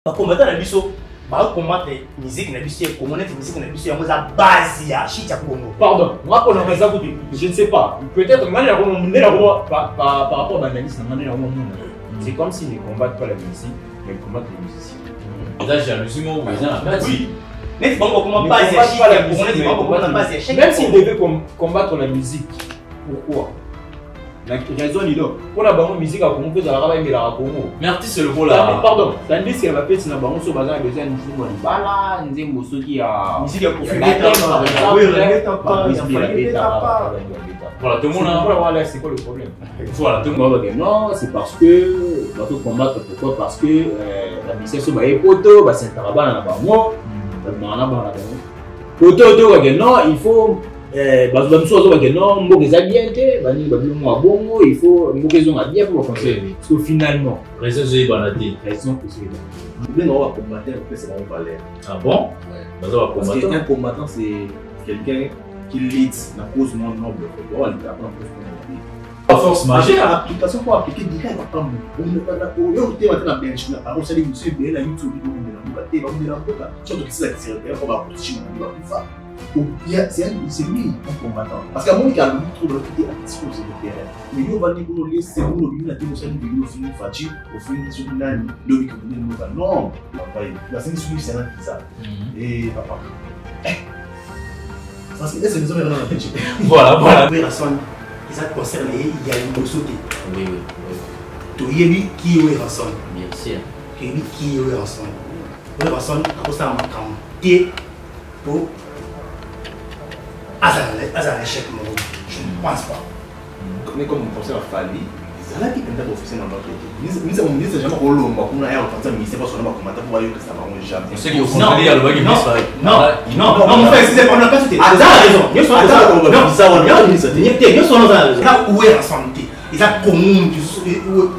Ba combattant na biso ba combattre musique na biso comment être musique na biso yango za base ya shit ya Congo. Pardon, moi pour raison je ne sais pas. Peut-être par rapport à l'analyse c'est comme s'ils ne combattent pas la musique, mais ils combattent les musiciens. Là, j'ai halluciné au voisin. Oui. Mais bon, comment base ya shit ya Congo, même s'ils devaient combattre la musique, pourquoi? La raison est là. Pour la bonne musique à Congo, ça va aimer la Congo. Mais artiste c'est le beau là. Pardon, tandis qu'elle va faire si la bonne sur bazar besoin de musique bonne. Bala, nzem bosso qui a musique ya Kofi Voilà, tout le monde voilà, c'est quoi le problème? Voilà, tout le monde va dire non, c'est parce que bateau combattre pourquoi? Parce que la musique sur baie poto, bah c'est tarabana na bango, na bango. Poto va dire non, il faut parce que non, il faut bien pour conseiller. Parce que finalement, raison c'est banalité. Raison c'est Ah bon? Parce qu'un combattant, c'est quelqu'un qui lead la cause non noble. La force majeure. L'application pour appliquer direct à Pamou. On ne peut pas la bench. On s'est dit, monsieur, il y a YouTube, il y a c'est lui un combattant. Parce qu'à mon cas, il trouve le côté actif de terrain. Mais nous, on va dire que nous laissons nous la démontration de nous finir fatigué, au final, nous sommes là, nous non, la scène soumise, c'est ça. Et papa. Ça, c'est les hommes dans la bench. Voilà. Ça concerne il y a une sauté. Oui. Tu y lui qui est ensemble. Bien sûr. Lui qui est ensemble. Le ensemble, à cause de ma quantité pour un échec, je ne pense pas. Mais comme on pensait à Fali, c'est là qui peut être officiel dans notre équipe. Nous avons dit que jamais on l'a on a un ministère parce qu'on a commenté pour voir que ça va manger jamais. On sait qu'il faut aller à l'ouest. Non, mon frère, c'est pas la question. Là où est la santé? Ils ont comment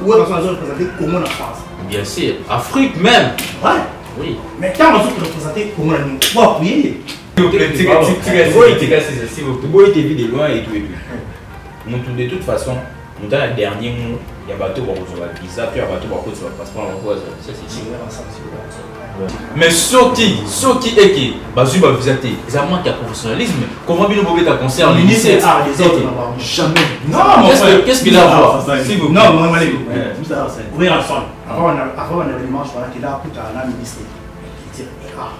où est la santé représentée comment en France? Bien sûr, Afrique même. Ouais. Oui. Mais quand on se représenter comment on va appuyer? De toute façon, nous dans le dernier mot, il y a bateau pour recevoir le visa, puis il y a bateau pour recevoir le passeport en quoi ça c'est mais ce qui est qui basu va visiter ils ont manqué de professionnalisme comment bien nous ta concert l'initié ah les autres jamais non qu'est-ce qu'il a à voir non moi oui ensemble avant on avait dimanche voilà qu'il a tout à la ministre qui dit ah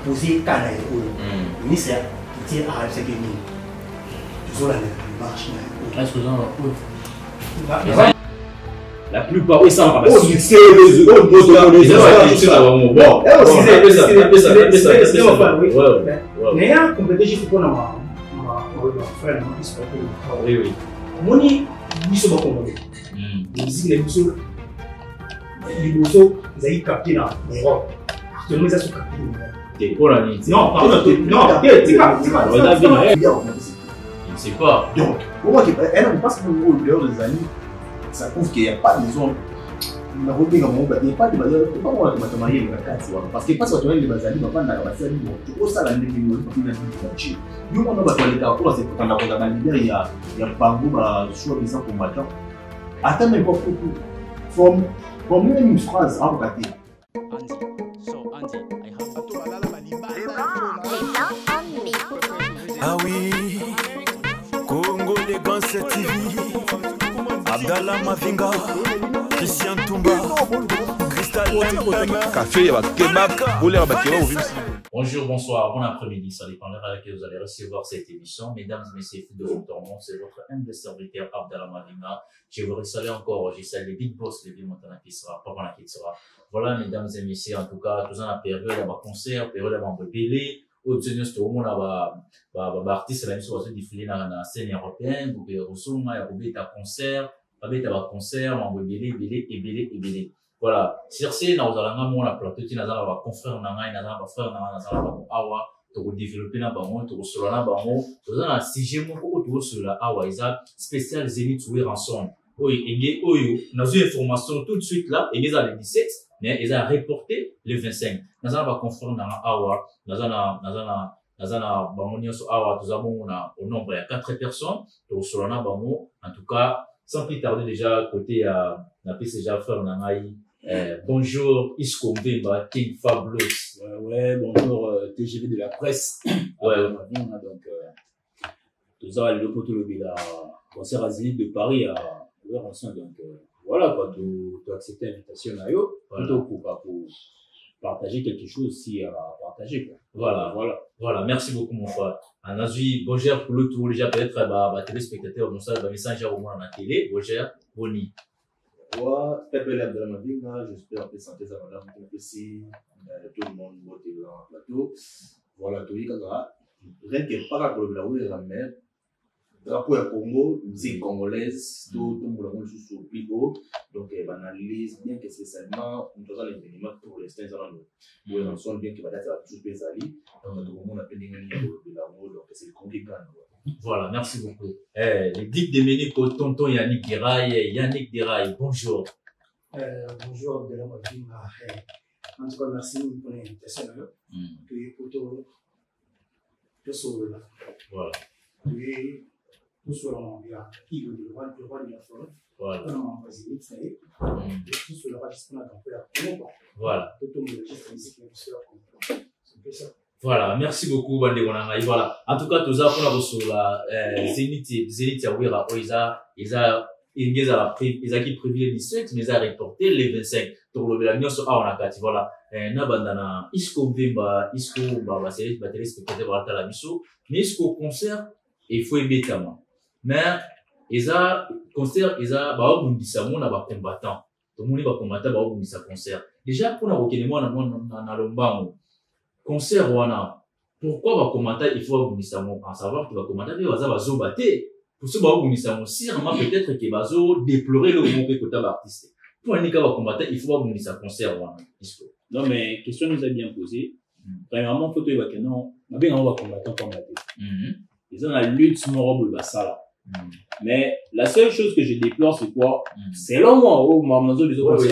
poser kana et ministre qui dit ah c'est que nous toujours la marche est-ce que la plupart, oui, ça va pas. C'est les autres, mais là, compléter juste pour nous, frère, oui. Moni, ils sont pas commandés. Les musiques, les bousseaux, ils ont capté dans l'Europe. Tout le monde a capté dans l'Europe. Non, pardon, je ne sais pas. Donc, pour moi, elle n'a pas ce que vous voulez des amis. Ça prouve qu'il n'y a pas de zone. Il n'y a pas de bazar. Pas moi qui m'a marié parce que pas ça les bazar, il va pas dans la bazar. Tu vois ça la ndenge qui n'a pas de nous on va parler de quoi c'est quand on a leader il y a Bango ba choix des combattants. Attends mais pas pour formuler une phrase à côté. Ah oui, Congo les grands TV. Abdallah Mavinga, Christian Toumba, Cristal Café, kebab, bonjour, bonsoir, bon après-midi, ça dépendra à laquelle vous allez recevoir cette émission. Mesdames et messieurs, de votre nom, c'est votre humble serviteur Abdallah Mavinga. Je vous salue encore, je salue les big boss, les big montagnes qui sera, pas mal qui sera. Voilà, mesdames et messieurs, en tout cas, tous en la période, il y a un concert, période, il y a un bébé. Au monde artiste la mission va se défiler dans la scène européenne pour que ressources il y a concert avec un concert on va belé voilà sur scène nous allons mon la plateau qui n'a pas confrère n'a pas frère n'a awa to développer na bango to solo na bango to za na sujet moko to solo awa isa spécial Zénith Touer ensemble oyo na zo information tout de suite là et les le 17 mais ils ont reporté le 25 nous allons pas confrère na awa Nazana bango so awa tuzabongo na au nombre de 4 personnes to solana bango en tout cas sans plus tarder déjà côté na piste déjà frère na ngai Bonjour, Isco Mbemba, King Fabulous. Ouais, bonjour, TGV de la presse. Ouais, donc, tout ça, le poteau de la concert à Zénith de Paris à ouvert ensemble. Donc, voilà, quoi, tu as accepté l'invitation à Yo, plutôt pour partager quelque chose aussi à partager, quoi. Voilà, merci beaucoup, mon frère. On a dit, bonjour pour le tour, déjà, peut-être, téléspectateurs, bon, ça, message au moins à la télé, bonjour, boni. Moi, Pepe Abdallah Mavinga, j'espère que santé ça va tout le monde vote dans le plateau. Voilà, tout le monde. Rien que par rapport à la mer, drapeau à Congo, musique congolaise, tout le monde sous le pico. Donc, on analyse bien que c'est seulement une chose à l'événement pour l'instant, nous pensons bien que va être tout spécialisé. Donc, tout le monde a fait des manières de l'amour, donc c'est le compliqué. Voilà, merci beaucoup. Les dictes de Ménico, tonton Yannick Deraille, bonjour. Bonjour, Abdallah Mavinga. En tout cas, merci pour l'invitation. Puis pour tout sauver là. Voilà. Puis tout sauver là. Qui le roi de la forêt. Voilà. On va essayer de faire. Tout sauver là, je pense qu'on a fait. Voilà. Tout le monde est musique, c'est ça. Voilà, merci beaucoup, Bande Gonanga. Voilà. En tout cas, tout ça, on a reçu la Zénith Yawira, ils a qui prévu les 17, mais ils ont reporté les 25. Donc, le bilan, on a quatre. Voilà. Na bandana, Isco Mbemba, Isco, c'est les téléspectateurs, voilà, la mission. Mais Isco concert, il faut aimer tellement. Mais, ils ont concert, ils ont, on a combattant. Tout le monde va combattre, on a concert. Déjà, pour nous, on a concert wana pourquoi va commenter il faut abonisa mo en savoir qu'il va commenter il va zo bater pour ce ba abonisa mo sûrement peut-être qu'il va zo déplorer le mauvais côté de l'artiste pour un va commenter il faut abonisa concert wana non mais question nous a bien posé premièrement faut que va non on va combattre ils ont la lutte morobo ba sala mais la seule chose que je déplore c'est quoi selon moi au mamanzo les autres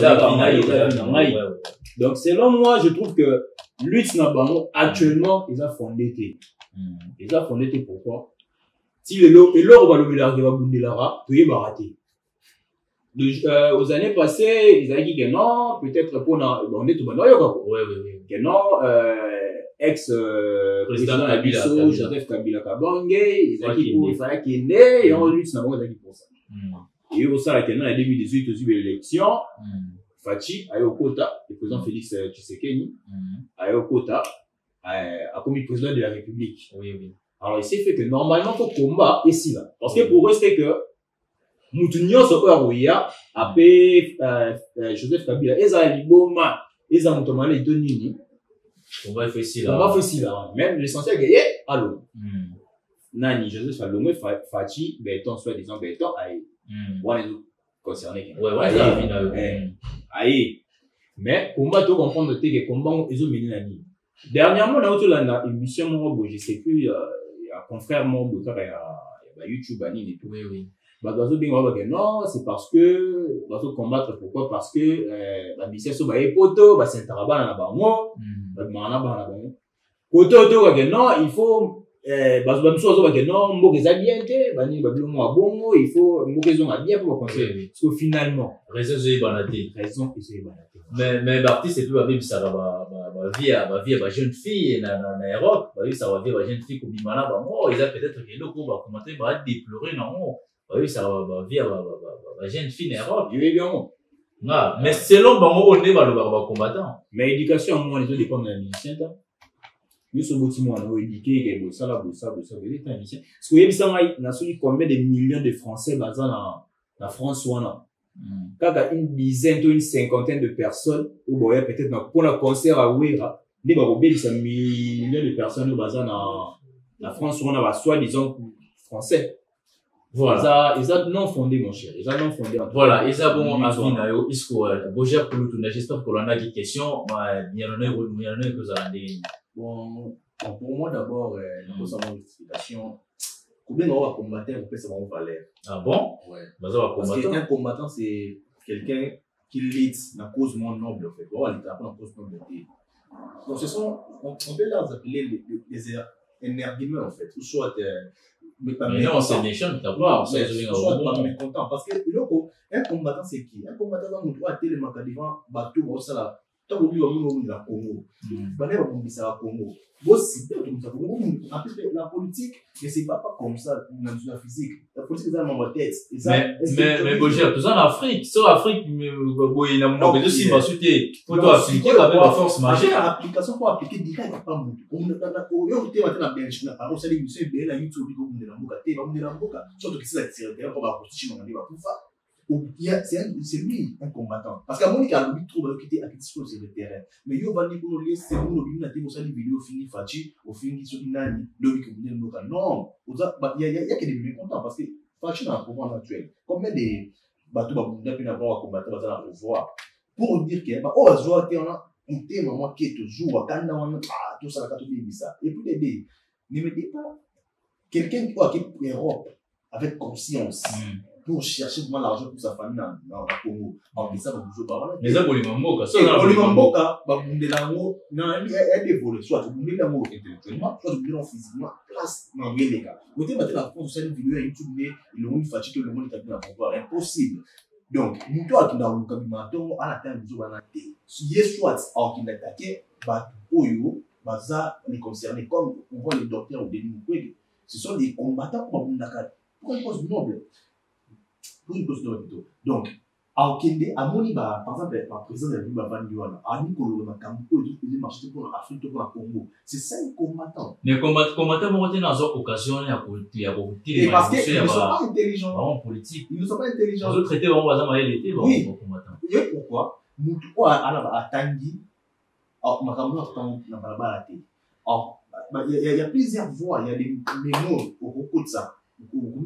donc selon moi je trouve que lutte Nabango, actuellement, ils ont fondé. Ils ont fondé pourquoi? Si le lot va le mélanger, va bouger là, tout est raté. Aux années passées, ils ont dit que non, peut-être pour on est tout bon, que non, ex-président Kabila, Joseph Kabila Kabangé, ils ont dit qu'il fallait qu'il ait, et on lutte Nabango, ils ont dit pour ça. Et au sein de la 2018, aux élections, Fachi, Ayokota, le président Félix Tshisekedi, Ayokota, a commis président de la République. Oui. Alors, il s'est fait que normalement, il faut combat ici, là. Parce que pour eux, c'est que, Moutounion, ce Ouya, après, Joseph Kabila, ils ont liboma, ils ont montré les deux nini. On va faire ici, là. On va faire ici, là. Même l'essentiel, c'est allô. Nani, Joseph Salomé, Fachi, Béton, soi-disant Béton, aïe. Voilà, les autres concernés. Aïe. Mais, combat, tu comprends que les combats, ils ont mené la nuit. Dernièrement, on a eu une émission, je sais plus, il y a un confrère, il y a YouTube, et tout. Oui. Non, c'est parce que, on va combattre, pourquoi? Parce que, la mission, c'est poto, c'est un taraban à la bango, non, il faut, il faut bien pour conseiller. Parce que finalement, raison est banalité. Mais l'artiste c'est plus la même ça va vie jeune fille na Europe, ça va vivre jeune fille comme Bimana il a peut-être que le coup va commenter va déplorer non. Ça va vivre jeune fille en Europe. Je vais bien. Mais selon on est va combattant. Mais l'éducation moi les autres dépendent de la musicien. Nous sommes bâtiments on a éduqué que ça il est un musicien. Parce que ça on a suivi combien de millions de Français basés en France ou en quand une dizaine ou une cinquantaine de personnes ou peut-être pour un concert à Ouira, des millions de personnes basées en France ou on a soi-disant français. Voilà. Ils ont non fondé, mon cher. Ils ont non fondé. Voilà. Ils ont bon avis, Isco, Boger pour nous, j'espère qu'on a des questions. Il y en a que vous avez. Bon, pour moi, d'abord, il faut savoir une explication. Combien on va combattre, on peut savoir valeur. Ah bon? Ouais. Parce qu'un combattant, c'est quelqu'un qui lead la cause moins noble, en fait. Voilà, la cause noble. Donc, ce sont, on peut les appeler les énerguments, en fait. Ou soit, Mais non, c'est Nation, t'as pas. C'est mécontent. Parce que un combattant, c'est qui? Un combattant, dans mon droit, tellement devant bateau, ça là. Tant que lui, on est au Congo. On est au Congo. En plus, la politique ne c'est pas comme ça dans la physique. La politique, c'est dans ma tête. Mais Boger, tout ça en Afrique. Sur l'Afrique, il y a un moment de si va sauter. Faut appliquer avec la force majeure. L'application pour appliquer direct. On est en Belgique. On s'est dit, monsieur, bien, la YouTube, on est en Boka. Surtout que c'est la tirée, on va continuer à faire c'est lui un combattant. Parce qu'à mon avis, il a trop quitter à sur le terrain. Mais il va dire que nous c'est nous nous avons des vidéos fini Fachi au fin sur Inani le week non, il y a que des mécontents parce que Fachi dans le pouvoir actuel. Combien de bateaux depuis d'avoir combattre dans le pouvoir pour dire que oh joueur on a un thème moi qui est toujours quand on a tout ça quand on ça. Et puis des ne mettez pas quelqu'un qui est Europe avec conscience. Pour chercher vraiment l'argent pour sa famille dans le Congo. Alors, ça va toujours parler. Mais ça, Bolimamboka, ça, Bolimamboka, elle est volée. Soit vous voulez l'amour intellectuellement, soit vous voulez l'amour physiquement, place dans les gars. Vous avez la France, vous avez une vidéo à YouTube, le monde fatigue, le monde est à pouvoir. Impossible. Donc, nous, toi, qui dans le cabinet, à la terre, vous avez un thé. Si soit, alors qu'il est attaqué, Oyo, ça les concernés, comme on voit les docteurs ou des Mukwege. Ce sont des combattants pour un Pourquoi une cause noble? Pour une cause noble plutôt. Donc, à Okende, à Moniba, par exemple, le président de la République, à Nicolo, à Kambo, il faisait marcher pour l'Afrique, pour la Congo. C'est ça, les combattants. Les combattants vont être dans une occasion, il y a beaucoup de parce qu'ils ne sont pas intelligents. En politique. Ils ne sont pas intelligents. Les autres traités vont avoir l'été, oui. combattants. Et pourquoi? Nous, à Tanguy, il y a plusieurs voies, il y a des mémoires au cours de ça. Vous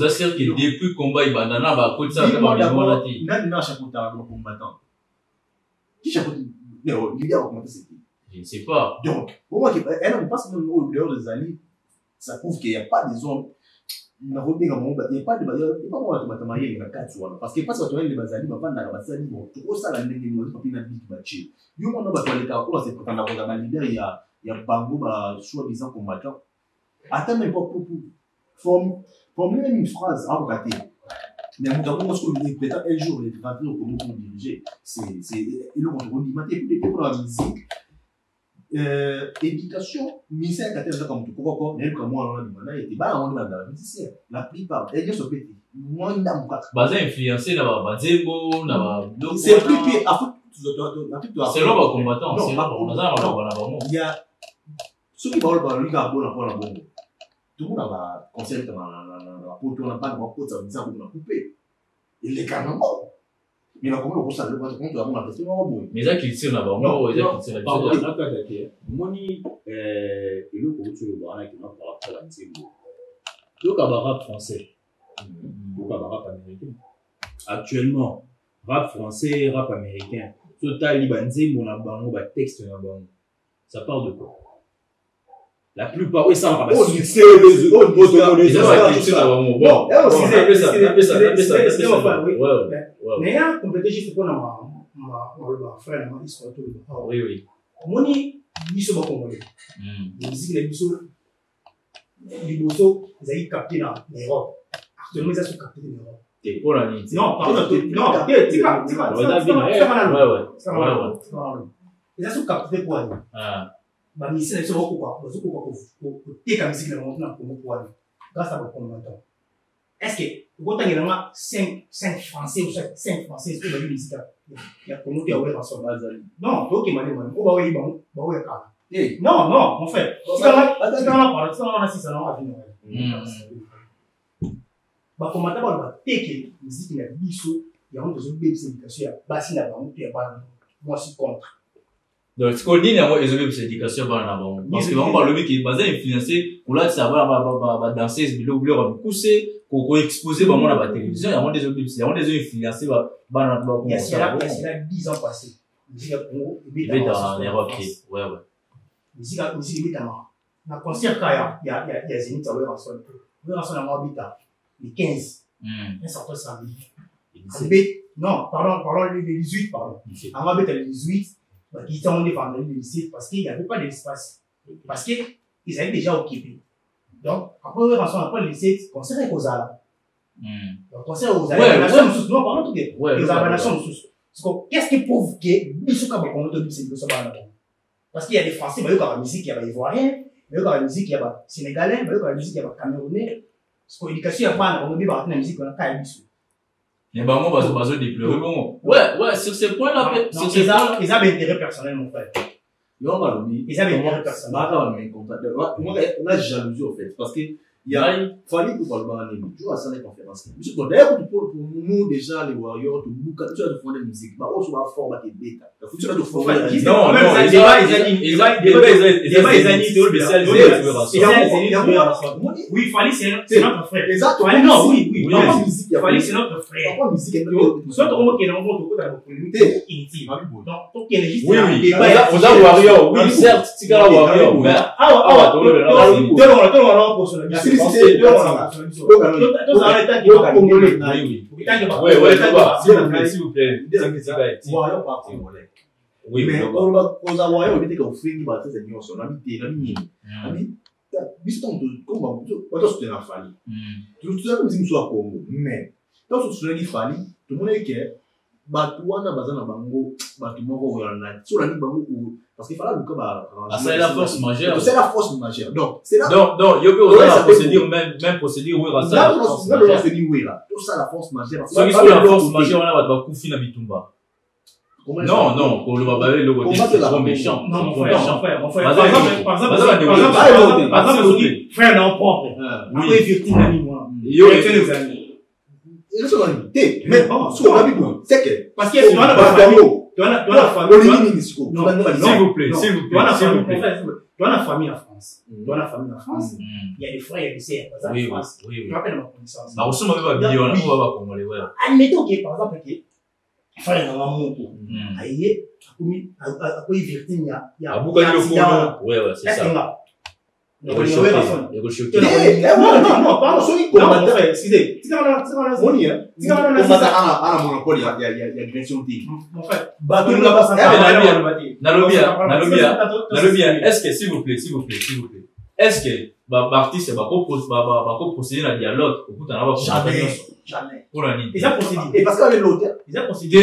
assurez que depuis le combat, il va y avoir un ça. Il y a un chapeauteur de combattant. Qui chapeauteur? Je ne sais pas. Donc, pour moi, elle ne passe même au dehors des alliés. Ça prouve qu'il n'y a pas des hommes. Il n'y a pas de parce que pas que les bazali va pas dans la bazali bon tout ça la ndenge ni pas na big match yo mona ba koleka ko c'est pour tanda ko ba leader il y a bango ba soi-disant combattant attends même pas pour formuler une phrase à regarder mais nous avons ce que peut-être un jour les travailleurs comment on diriger c'est ils ont dit maté pour la musique éducation ministère catégorie comme tout pourquoi même comme moi on a demandé et bah on a dans la musicien la plupart ils sont petits moi n'aime pas basé influencé na bazembo na c'est plus pire à faut c'est là bas combattant c'est là on a il y a ceux qui parlent par lui gars bon la bon tout le monde va conseiller dans la poteau on n'a pas de poteau ça veut dire qu'on a coupé il est quand même mais là comment on ça le compte on a fait bon mais ça qui tire là-bas moi ça qui tire là-bas moni et le coach le bana qui m'a parlé à l'antimbo le cabaret français le cabaret américain actuellement rap français rap américain total libanzé mon abango ba texte na bango ça parle de quoi la plupart oui ça on va c'est les mais là compléter juste pour ma frère ma histoire tout oui moni biso ba congolais musique les biso liboso ils capté dans l'Europe actuellement ils sont captés dans l'Europe et pour la ligne non pardon non ils sont captés pour aller bah ici les gens quoi pour téka musique na montant pour aller grâce à vos combattants est-ce que vous avez vraiment 5 français ou 5 français pour la musique il y a pour nous qui avoir son bazali non toi qui m'a dit on va oui bon non mon frère si on a si ça va venir bah combattant va téka musique na biso il y a besoin de éducation ya basi na bango tu pas moi je suis contre. Donc, ce qu'on dit, il y a des éducations parce que on parle de qui est basé influencé pour là savoir danser ce vidéo bleu on pousser pour exposer vraiment la télévision il y a des influencés il y a 10 ans passés musique Congo il est dans l'Europe ouais musique est dans la concert il y a Zénith à Ouéranson à Mobita les 15 un certain samedi non pardon les 18 pardon à Mobita les 18 ils ont défendu le lycée parce qu'il n'y avait pas d'espace. Parce qu'ils avaient déjà occupé. Donc, après, après, lycée, conseil aux Zala. Conseil aux Zala. Non, par contre, les amanations sous. Qu'est-ce qui prouve que Bissouka va connaître c'est le sabbat? Parce qu'il y a des Français, il y a la musique, il y a des Ivoiriens, il y a la musique, il y a des Sénégalais, il y a la musique, il y a des Camerounais. Parce que l'éducation, il y a pas de musique, on a qu'à Bissou. Mais bah, moi, je vais déplorer. Ouais, sur ces points-là, sur ces points-là. Ils ont intérêt personnel, mon frère. Ils ont intérêt personnel. Moi, on a jalousie, en fait. Parce que, il y a, Fali pour parler de toujours à ça, les conférences. D'ailleurs, pour nous, déjà, les Warriors, tu as de fond de musique. Bah, on se va fort, bah, t'es bêta. Tu as de fond de musique. Non, oui, Fali, c'est notre frère. Exactement. Non, oui. Fali, c'est notre frère. Pourquoi musique? Soit on qui est dans votre côté, polémique intime. Donc, pour qu'il y ait juste on a Warrior, oui, certes, tu as Warrior, mais. S'il vous plaît. Oui, mais on va Warrior, on va dire qu'on fait une bataille de nuance, on a mis des comment on va soutenir la Fali. Tout ça, nous sommes au Congo. Mais, quand on soutient la Fali, tout le monde est que, Batouana Bazana Bango, Batumoko, sur la ligne Bango, parce qu'il fallait c'est la force majeure. C'est la force majeure. Donc, c'est là. Donc, il y a la procédure, même procédure, oui, ça. Là, on se dit, oui, là. Tout ça, la force majeure. Ceux qui sont la force majeure, on va Koufi na Bitumba. Non, pour le Babalé, le côté, c'est trop méchant. Non, mon frère. Par exemple, frère, non, propre. Après, victime d'ami, moi. Il les amis. Mais, ce qu'on a vu, c'est que, parce qu'il y a la famille. S'il vous plaît. Dans la famille en France, il y a des frères et des sœurs. Oui. Je rappelle ma connaissance. Admettons que, par exemple, frère dans mon coup. Aïe, à quoi il victime, il y a accident. Ouais, c'est ça. Non, pardon, celui combattant, excusez. Mon est-ce que, s'il vous plaît, est-ce que, l'artiste va procéder à un dialogue au jamais. Pour la ligne. Ils ont procédé. Et parce qu'avec l'auteur, ils ont procédé.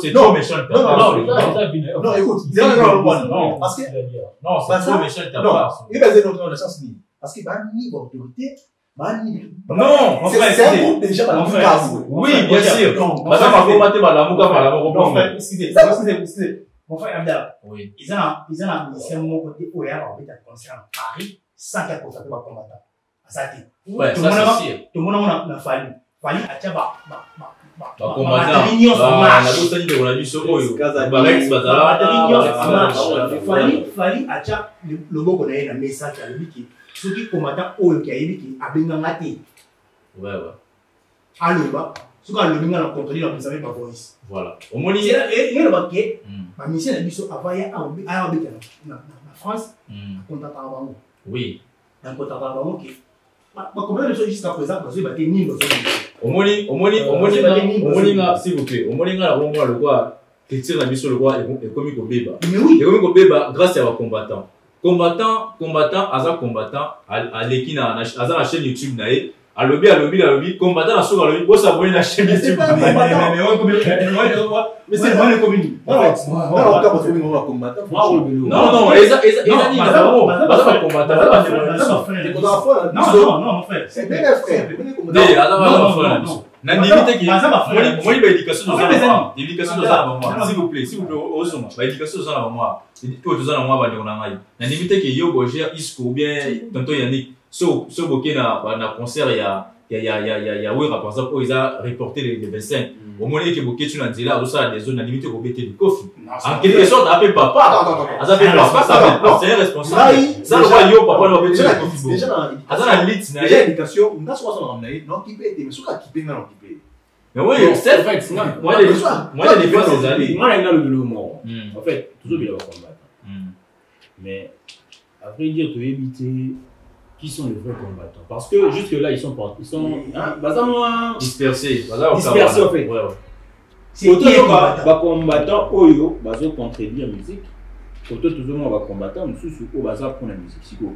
C'est trop méchant. Non, écoute, parce que, non, c'est trop méchant. Il va dire notre dans le sens ni. Parce que, ni autorité, non, c'est un groupe déjà par le cas. Oui, bien sûr. Madame a combattu madame. Excusez. Mon frère Abdallah. Oui. Ils ont un côté où il y a un concert à Paris, sans qu'il y ait un combattant. Ouais, ça c'est sûr. Tout le monde a fallu. Fallu à Tchaba. Fallu à Tchaba. Le mot qu'on a eu dans le message à lui, ceux qui combattent au Kaïbi qui a bien gâté. Ouais. Alors, ce qu'on a le minga contrôler la personne avec ma voice. Voilà. Au moins, il y a le baquet. Ma mission est mise avant en France. Oui. Un contact avant qui. Combien de choses jusqu'à présent parce que baquet ni le s'il vous plaît. Au moins, le quoi. Qui tire la mission le quoi est commis au béba. Mais oui. Et commis au béba grâce à vos combattants. Combattant, Aza combattant, à l'équipe, à la chaîne YouTube, naïe. À lobby, combattant à souga lobby, pour s'abonner la chaîne YouTube. Mais c'est pas le commune. Non, mon frère. C'est bien frère. Na limite qui moi il éducation s'il vous plaît ozuma ba éducation za na moi to za na moi ba ndona ngai na limite qui yo boger isco ou bien tonton Yannick so bokena na concert ya wera par exemple ils a reporté les 25 au moins que boké tu na nzela ça des zones na limite ko bete de kofi en quelque sorte appelle papa c'est responsable ça le yo papa no bete déjà na lit na éducation on a soit ça na non qui peut mais soit qui peut non qui peut mais oui c'est fait moi les fois ces années moi là le mot en fait toujours bien combattre mais après dire tu éviter qui sont les vrais combattants parce que jusque là ils sont dispersés en fait c'est qui va combattant oyo bazo contredire musique auto toujours va combattant nous sous au bazar pour la musique siko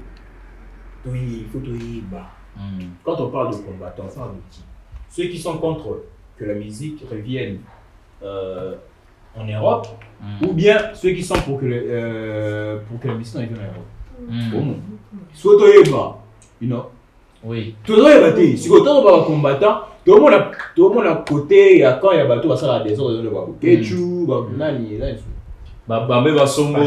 il faut y bas. Quand on parle de combattants, on parle de qui? Ceux qui sont contre que la musique revienne en Europe, ou bien ceux qui sont pour que la musique revienne en Europe. Soit tu es bas, you know. Oui. Tout le monde est battu. Si on parle de combattants, tout le monde à côté, quand il y a battu, ça sera des autres, Ketchu, Nani, Bambe Basongo,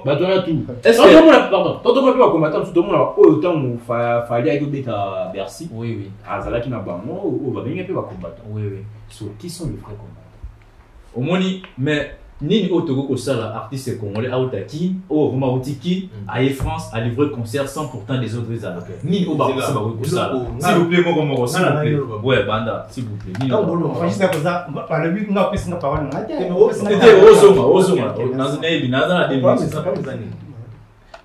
Batona tout. Est-ce que pardon, tout le monde peut combattre, tout le monde a autant il fallait aller à Bercy. Oui, oui. Ah, ça là qui n'a pas bon, on va bien peut combattre. Oui, oui. Sur qui sont les vrais combattants? Au moni, mais ni Otoko Kosala, artiste congolais, Aotaki, au Roma Otiki, à France, à livrer concert sans pourtant des autres raisons. Ni au Barossa Kosala. S'il vous plaît, moi, s'il vous plaît. Ouais, Banda, s'il vous plaît. Ni au Juste pour ça, par le but, on a pris une parole. C'était Ozoma. Dans une émission, dans la démission.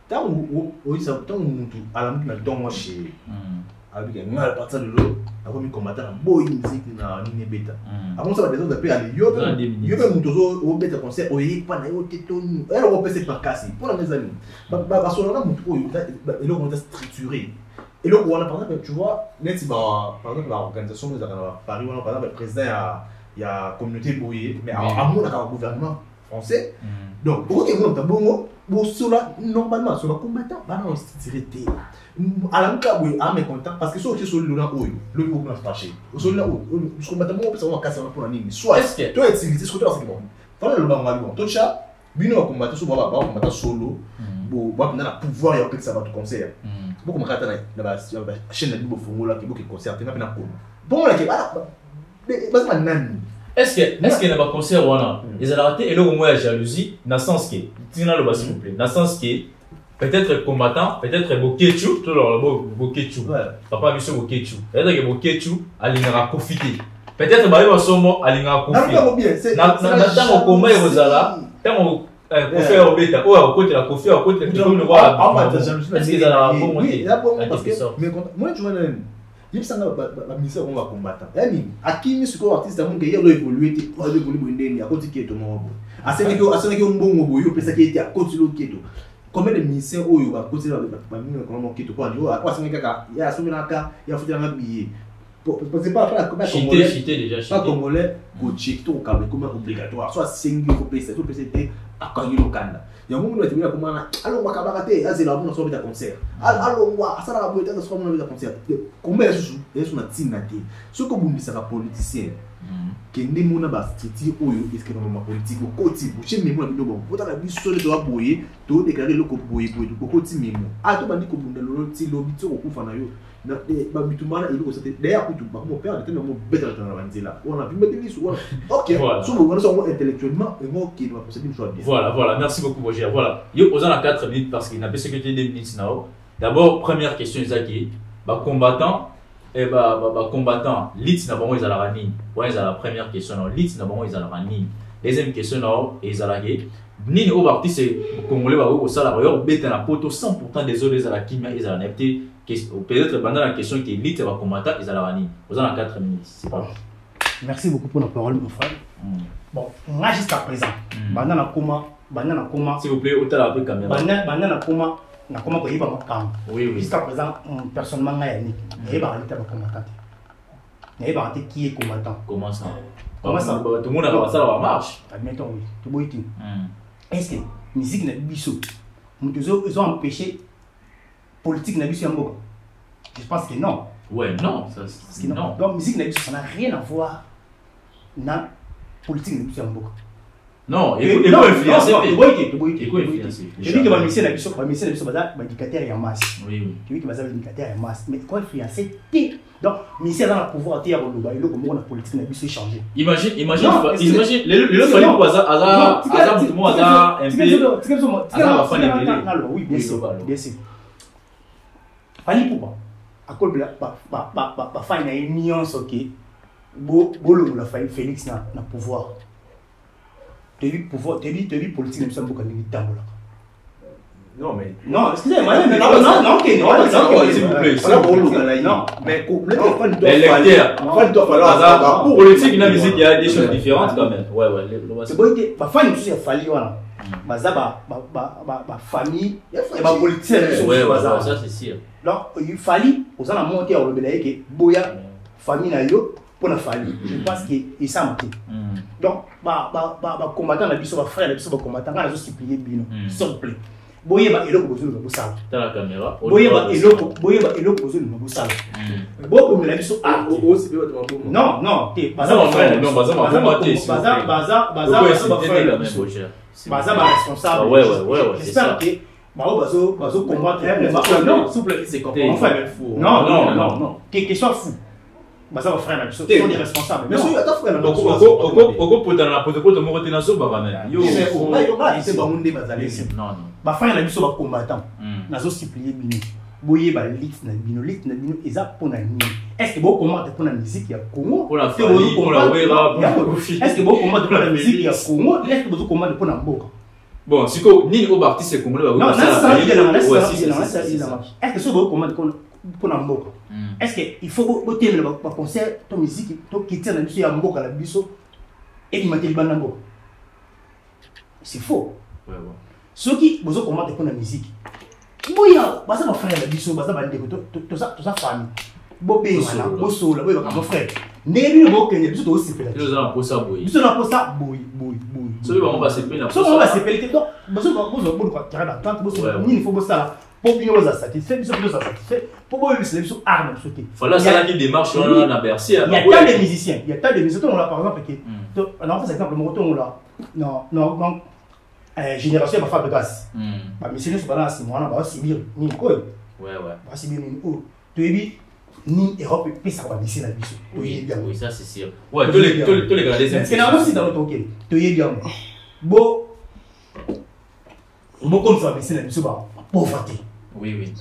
Tant que à la minute chez avec un mal partir de l'eau, avant de combattre un beau musique na nini beta. Avant ça, des autres appellent aller yo même mutozo au beta concert au yi pas na yo tetoni. Elle on peut se pas casser. Pour la mes amis, bah sur là muto yo et là on est structuré. Et là on a par exemple tu vois net par exemple l'organisation nous a Paris on par exemple le président il y a communauté boyé mais à mon gouvernement français. Donc pourquoi que vous bon bon sur là normalement sur le combattant bah non structuré. À la cas oui à mes contents parce que soit tu es sur le là où le groupe n'a pas fâché au sol là où je combattant moi ça va casser pour l'année soit est-ce toi est utilité ce que tu as c'est bon voilà le banc bon tout ça bino combattant sur baba combattant solo bon bah dans la pouvoir il y a que ça va tout concert beaucoup me ratana la chaîne de Bibo Fongo là qui beaucoup concert tu n'as pas bon là qui bah nani est-ce qu'il y a pas concert ou non ils ont raté et là au moins la jalousie dans le sens que tina le bas s'il vous plaît dans le sens que peut-être combattant, peut-être Bokechu, tout le monde Bokechu. Papa monsieur Bokechu. Peut-être que Bokechu allingera profiter. Peut-être que Bayo Somo allingera profiter. Dans le combat il rozala, tant on fait au bêta, ou à côté la coffee, à côté tout le monde voit. Est-ce qu'il y a un bon motif? Parce que moi tu vois il ça la ministère on va combattre. Yani akimi ce que artiste amonke il doit évoluer, il doit évoluer ndeni à côté qui est tout monde. À ce que on bon boyo pesa qui était à côté lo keto. Combien de ministères où il va côté la famille comment qui te quoi dire à quoi c'est kaka il y a sominaka il y a foutu un billet c'est pas comme congolais pas congolais coach tout câble comme obligatoire soit 5 euros pesa tout pesa à quand il lokanda il y a un moment où tu viens comment alors on va cabareter à c'est là on sort de concert alors on va ça la boîte ça sort de concert combien est-ce qu'on a tinate ce que vous ça va politicien kende mona ba structure oyo est-ce que ma politique au côté chez memo na bido bon potala biso le doit boyer to déclarer le ko boyer ko côté memo a to bandi ko bunda lo ti lo bitso ko kufa na yo na ba bitumana ile ko c'était d'ailleurs ko tu ba mo père de mo beta na banzela on a vu mettre les sous OK so bon on intellectuellement et moi qui doit procéder une chose bien voilà merci beaucoup Roger voilà yo posant la 4 minutes parce qu'il n'a pas sécurité des minutes now d'abord première question Isaki ba combattant et combattant lit na bango ezala rani ouais ils a la première question non lit na bango ezala rani deuxième question non ezala ke nini au artiste congolais ba ko sala yo beta na poto 100% des autres ezala kimia ezala nepté peut-être pendant la question qui lit va combattant ezala rani vous en 4 minutes c'est pas merci beaucoup pour la parole mon frère bon moi jusqu'à présent banana comment s'il vous plaît au tala après caméra banana comment na comment ko yiba makam oui jusqu'à présent personnellement nga yannick et ba ralita ba combattant et ba qui est combattant comment ça tout le monde a ça va marche admettons oui tout boiti est-ce que musique na biso ils ont empêché politique na biso yambo je pense que non ouais non ça non donc musique na biso ça n'a rien à voir na politique na biso yambo non il faut influencer il faut influencer je dis que ma mission na biso baza indicateur ya masse oui tu dis que baza indicateur ya masse mais quoi influencer donc mission dans le pouvoir tiers au loba il ko mo na politique na biso changer imagine le fallait pour hasard tout le monde a un peu oui bien sûr fallait pour à cause ba fa na nuance OK bolo la Félix na pouvoir tu dis pouvoir tu dis politique même ça beaucoup ni tambola non mais non excusez-moi non OK s'il vous plaît non mais l'électeur pour politique la musique il y a des choses différentes quand même ouais c'est bon que ba fan tout ça fallait voilà baza ba famille et ba politicien ça c'est sûr. Donc il fallait aux en monter au lobby que boya famille na yo pour la famille. Je pense que et ça monté. Donc ba combattant la biso ba frère la biso ba combattant na zo supplier bino s'il vous plaît. Boye ba eloko bozulu ba sala. Dans la caméra. Boye ba eloko bozulu ba sala. Bo comme la biso ah non non t'es baza ba frère non baza ba responsable. Ouais j'espère que bazo combattre non s'il vous plaît c'est comprendre enfin non que soit fou baza ba frère na biso sont des responsables mais so ata frère na biso oko potana na protocole mo rete na so ba bana yo c'est ba munde bazali non ba frère na biso ba combattant nazo supplier bino boye ba lit na bino eza pona nini est-ce que bo combattre pona musique ya Congo pour la famille pour la wera est-ce que bo combattre pona musique ya Congo est-ce que bo combattre pona mboka bon siko nini o artiste congolais ba non ça est-ce que so bo combattre pona mboka est-ce que il faut boter le concert ton musique to quitter na biso ya mboka la biso et matel bana mboka c'est faux ceux qui bozo combattre pona musique boya baza ba frère la biso baza ba ndeko to ça famille bobé wana bosola boya ba frère ndenge bo kenya biso to osipela biso na posa boy so ba on va sepela so on va sepela donc bozo bozo ko tara tant bozo ni il faut bosala pour bien aux satisfait biso biso satisfait pour boya biso biso arme sauter voilà ça qui démarche na Bercy il y a tant de musiciens on l'a par exemple que on a fait exemple mon on là non génération ba fa de gaz ba missionnaire so bana si mwana ba sibir ni ko ba sibir ni o to ebi ni Europe pesa ba missionnaire na biso to yebi bien oui ça c'est sûr ouais tous les gars des c'est là aussi dans le token to yebi bien bo comme ça missionnaire na biso ba pauvreté oui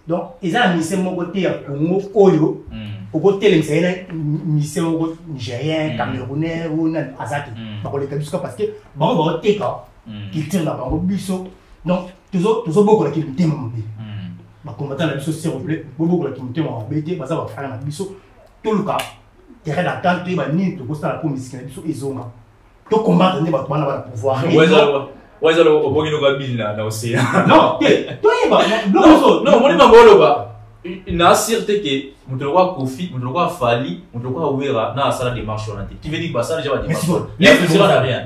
donc ils ont mis mon côté à Congo oyo au côté les missionnaires au Nigérien Camerounais ou na azati ba ko les tabisco parce que ba teka qui tient la banque biso donc toujours beaucoup la qui me témoin ba combattant la biso s'il vous plaît beaucoup la qui me témoin bété ba ça va faire la biso tout le cas terrain d'attente ba ni to posta la pour musique na biso ezonga to combattre ne ba bana ba pouvoir ouais ça le obogi no ga bill na aussi non to yeba non moni mangolo ba na sûreté que mutolwa kofi mutolwa fali mutolwa wera na sala démarche on a tu veux dire bah ça déjà va démarche il faut dire rien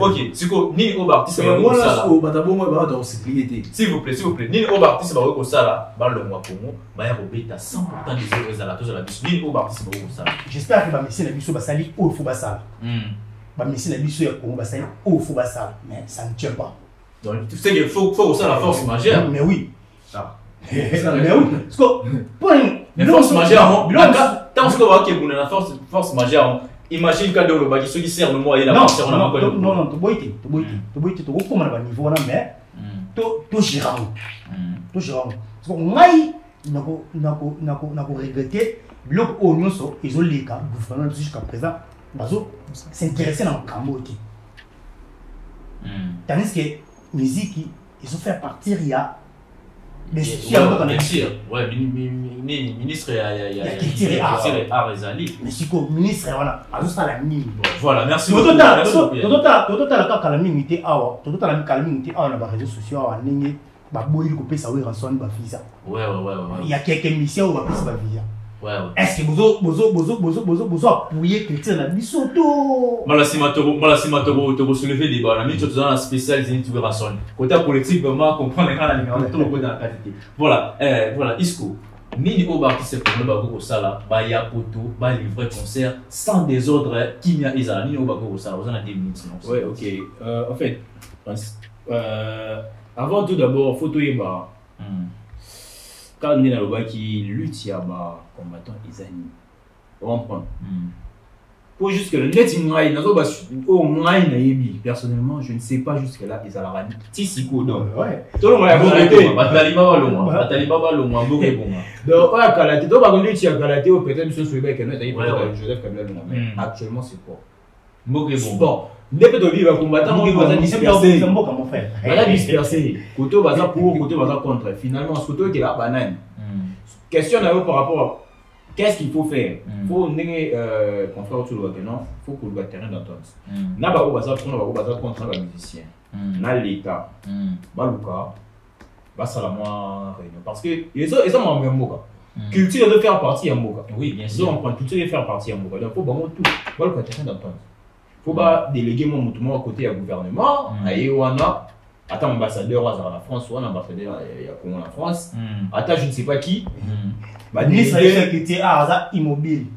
OK siko ni au artiste ba ko sala o batabo mo ba do sécurité s'il vous plaît ni au artiste ba ko sala ba lo mwa Congo ba ya robeta 100% des euros la tous la biso ni au artiste ba ko sala j'espère que ba messie na biso ba sali o faut ba sala ba messie na biso ya Congo ba sali o faut ba sala mais ça ne tient pas donc tu sais qu'il faut ça la force majeure mais oui mais oui parce que pour une force majeure tant que va que la force majeure imagine quand le baki ceux qui servent moi et la force on a non to boite to comme na niveau na mais to gérant parce que ngai nako regretter bloc oignon so ils ont les cas gouvernement jusqu'à présent bazo s'intéresser dans Kamoti tandis que musique ils ont fait partir il y a mais si on bien sûr ouais ministre il y a tiré Arzali mais si ko ministre voilà azusa la nini voilà merci total la calamité awa total la calamité awa na ba réseaux sociaux awa ningi ba boyi ko pesa we rançon ba visa ouais il y a quelques missions où ba pesa ba visa ouais est-ce que bozo appuyer chrétien na biso to malasima to soulever des bas na mi dans la spéciale intégration côté politique vraiment comprendre quand la ligne to ko dans qualité voilà Isco nini au artiste pour le bako sala ba ya poto ba livrer concert sans désordre qui n'y a ezala nini au bako sala vous en a 10 minutes non ouais OK en fait avant tout d'abord photo yeba quand on est dans le qui lutte, il y a des combattants isani. On comprend. Pour jusque le personnellement, je ne sais pas jusque là ils allaient ramener. Tisiko donc. Ouais. Tout le monde a kalaté. Batali baba longa mboke bonga. Donc ouais kalaté. Donc par lutte, il y a kalaté au peut-être monsieur Souibé que nous avons Joseph Kabila mais actuellement c'est quoi? Mboke bonga. Bon. Dès que tu vis un combattant, on va disperser. On va disperser. Côté baza pour, côté baza contre. Finalement, ce côté qui est la banane. Question par rapport à qu'est-ce qu'il faut faire. Il faut confrère autour de non. Il faut qu'on ait terrain d'entente. N'a pas baza pour, n'a pas baza contre un musicien. na l'État, baluka, basalamwa réunion. Parce que ils ont un mboka. Culture de faire partie à mboka. Oui, bien sûr. Donc on prend culture de faire partie à mboka. Donc faut vraiment tout. Baluka terrain d'entendre. Faut pas déléguer mon mouvement à côté du gouvernement. Aïe wana. Attends, ambassadeur à la France, ou un ambassadeur il y a comment en France. Attends, je ne sais pas qui. Ministre de l'Agriculture, Aza Immobile.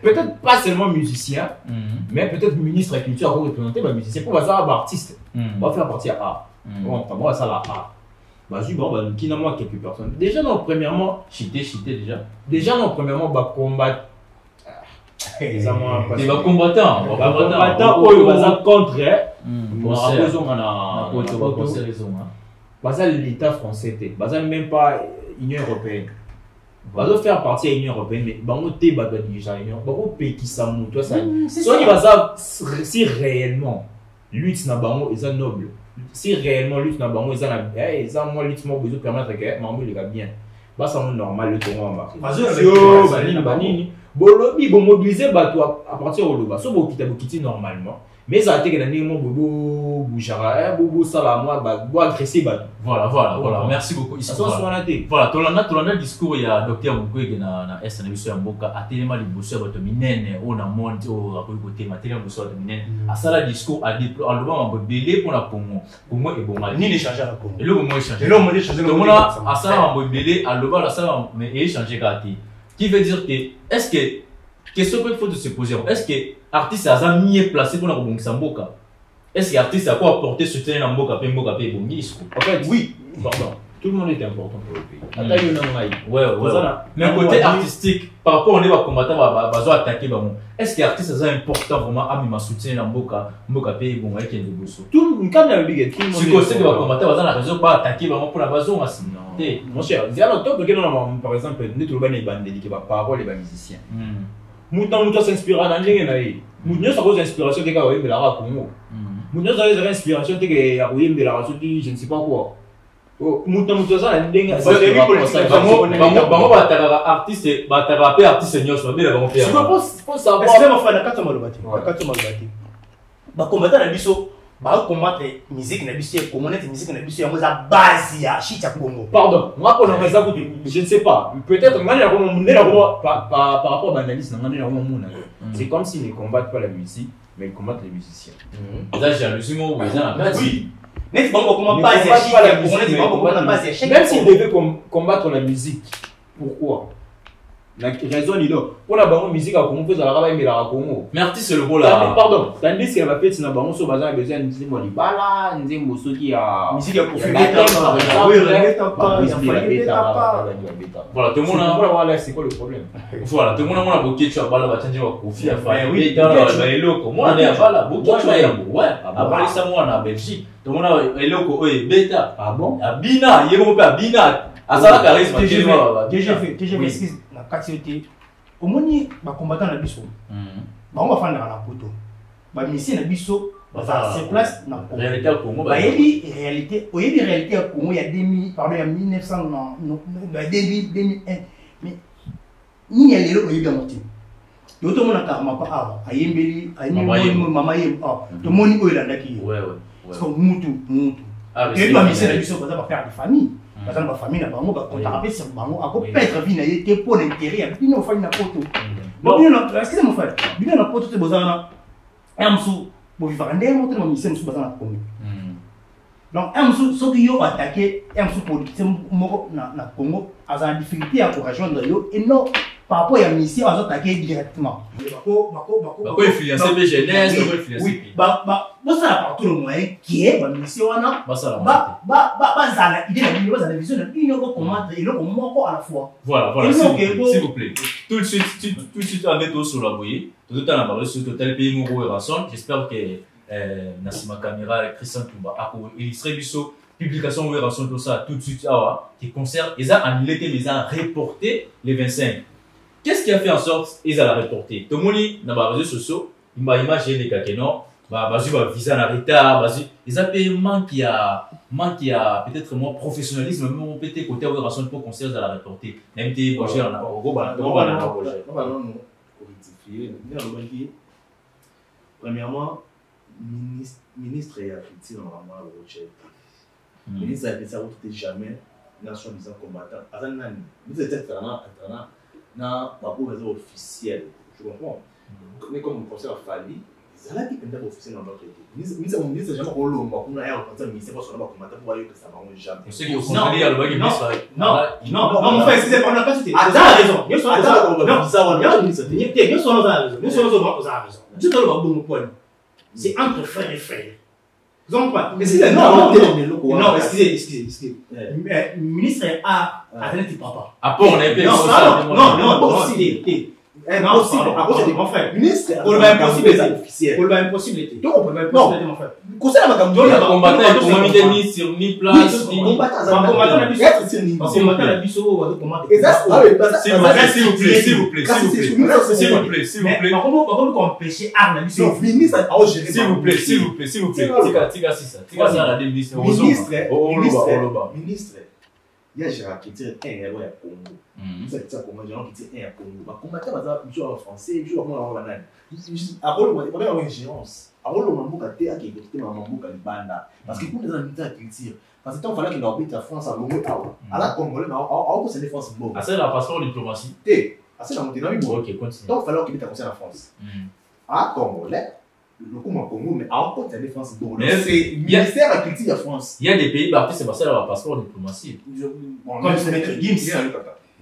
Peut-être pas seulement musicien, mais peut-être ministre de la culture pour représenter les musiciens. Pour faire artiste, on va faire partie à art. On va ça la art. Qui n'a moins quelques personnes. Déjà, non, premièrement, déjà, non, premièrement, bah combattre. Des combattants. Contre. L'État français, même pas l'Union européenne. On va faire partie de l'Union européenne, mais on va déjà l'Union européenne. Si réellement lutte n'a pas noble, si réellement lutte n'a pas lutte n'a besoin permettre que maman le bien. Bah ça normal le tournoi Bolobi bon mobiliser à partir de là. So quitter normalement. Mais ça a été que nous bobo boujara bobo salama bo agresser voilà merci beaucoup ici voilà tolanda discours ya docteur Mukwege na est na biso ya mboka atelema liboso ya bato minene ona monde o akoyi côté matériel liboso ya bato minene asala discours a aloba mambo belé pour na Congo et bon mal ni les changer na Congo et le moment échanger donc mona asala mambo belé aloba la sala mais échanger kati qui veut dire que est-ce que question qu'il faut se poser est-ce que artiste a mieux placé pour la Mboka? Est-ce que l'artiste a quoi apporter soutien à Mboka pe bongi? En fait, oui, pardon. Tout le monde est important pour le pays. Ouais. Mais côté artistique, par rapport aux combattants, va attaquer. Est-ce que l'artiste a important vraiment à me soutien à Mboka pe bongi qui est de bosso? Tout le monde a big. Si côté de combattants, va la raison pas attaquer pour la base non. Mon cher, il y a l'autre que par exemple, nous tous les bandes dédiées par rapport aux musiciens. Mouton s'inspire à l'année naïe. Mouton ça cause inspiration des gars de la rap Congo. Mouton ça les inspiration des gars de la radio je ne sais pas quoi. Mouton ça la ndenge. Bango bataka artiste bataka pe artiste nyonso ba bango pe. Je pense savoir. Est-ce que ma femme na kato malobati? Kato malobati. Ba combattant na biso ba combattre musique na biso communauté musique na biso ya moza base ya shit ya Congo. Pardon, moi pour le ça je ne sais pas. Peut-être par rapport à l'analyse c'est comme s'ils ne combattent pas la musique, mais ils combattent les musiciens. Oui. Même s'ils devaient combattre la musique, pourquoi? La raison est là. Pour la bonne musique, on peut la Congo. Mais artiste c'est le rôle là. Pardon, tandis qu'elle va faire une bonne sur besoin de musique bala, une musique qui a musique à voilà, tout le monde a c'est quoi le problème? Voilà, tout le monde a beaucoup de bala va changer wa kofi à faire. Oui, dans le loco. Moi on est à bala, beaucoup de ouais, à Paris ça moi en Belgique. Tout le monde a loco bêta. Ah bon? Abina, il est pas Abina. À ça la charisme. TGV excuse la quantité. Au moins ba combattant na biso. Ba on va faire na poto. Ba mission na biso sur place na réalité au Congo. Ba yebi réalité, au yebi réalité au Congo il y a 2000 pardon il y a 1900 non 2001 mais ni elle est là au yebi amoti. Tout le monde a karma pas ayembeli ayembeli maman yem tout le monde o ilandaki. Ouais. Parce que mutu. Et ba mission na biso ba faire des familles. Parce que ma famille n'a pas moi quand t'as rappelé sur bango à quoi perdre vie n'a été pour l'intérêt à bien faire une photo bon bien excusez mon frère bien la photo c'est besoin amsou pour vivre un des mots de mission c'est besoin na Congo donc amsou ce qui yo attaqué amsou politique mo na Congo a une difficulté à rejoindre yo et non par rapport à mission à attaquer directement bako influencer les jeunesse oui bah ça a partout le moyen qui est mission là zala idée la vidéo zala vision de union comment et le comment à la fois voilà s'il vous plaît tout de suite avec tout sur la bouillie tout le temps on va sur total pays Moro et Ranson j'espère que Nassima Caméra et Christian Toumba a illustré biso publication ou Ranson tout ça tout de suite qui concerne ils ont annulé ils ont reporté les 25. Qu'est-ce qui a fait en sorte qu'ils ont reporté? Tout le monde dans les réseaux sociaux, il m'a imaginé les cas que non, visa en retard, ils ont payé manque qui a peut-être moins professionnalisme, mais peut-être côté où ils pour concert à la reporter. Même si Roger en a Premièrement, ministre et affecté normalement le Rocher. Ministre et ça ne jamais nation disant combattant. Azanani, ministre était na officiel. Je comprends. Mais comme le conseil a fallu, ils allaient qui pendant officiel dans notre été. Ministre jamais au long, on a un conseil ministère pour combattant pour voir que ça va jamais. C'est que vous allez à le baguette non, mon frère, excusez-moi, on n'a pas cité. Attends, raison. Nous sommes c'est entre frères et frères. Vous comprenez? Non, excusez. Ministre A, attendez, papa. Après, on est bien. Non, impossible. Après, c'est des grands frères. Ministre, pour le impossible, officiel. Pour le impossible, donc on peut même pas mon frère. Conseil à ma campagne, le combattant, pour moi, il ni sur ni place, ni combattant, la biso, s'il vous plaît. Par contre, on empêcher arme la biso. Ministre, s'il vous plaît. Tika ça la démission. Ministre. Il y a Gérard qui tire un héros à Congo. Vous avez dit comment Gérard qui tire un à Congo. Les combattants, ils sont français, ils sont en banane. Après, on va avoir une gérance. Après, on va avoir un qui est banda. Parce que pour les habitants qui tirent, parce que tant qu'il fallait qu'il y ait en France à Congo, à la Congolais, on c'est des France. Ah, c'est la passeport diplomatie. C'est la montée dans le monde. Ok, continue. Tant qu'il fallait qu'il y ait en France. À Congolais. Le coup en Congo, mais en compte, c'est la défense. C'est ministère de la culture de France. Il y a des pays, c'est parce que la passeport diplomatie. Comme c'est maître Gims.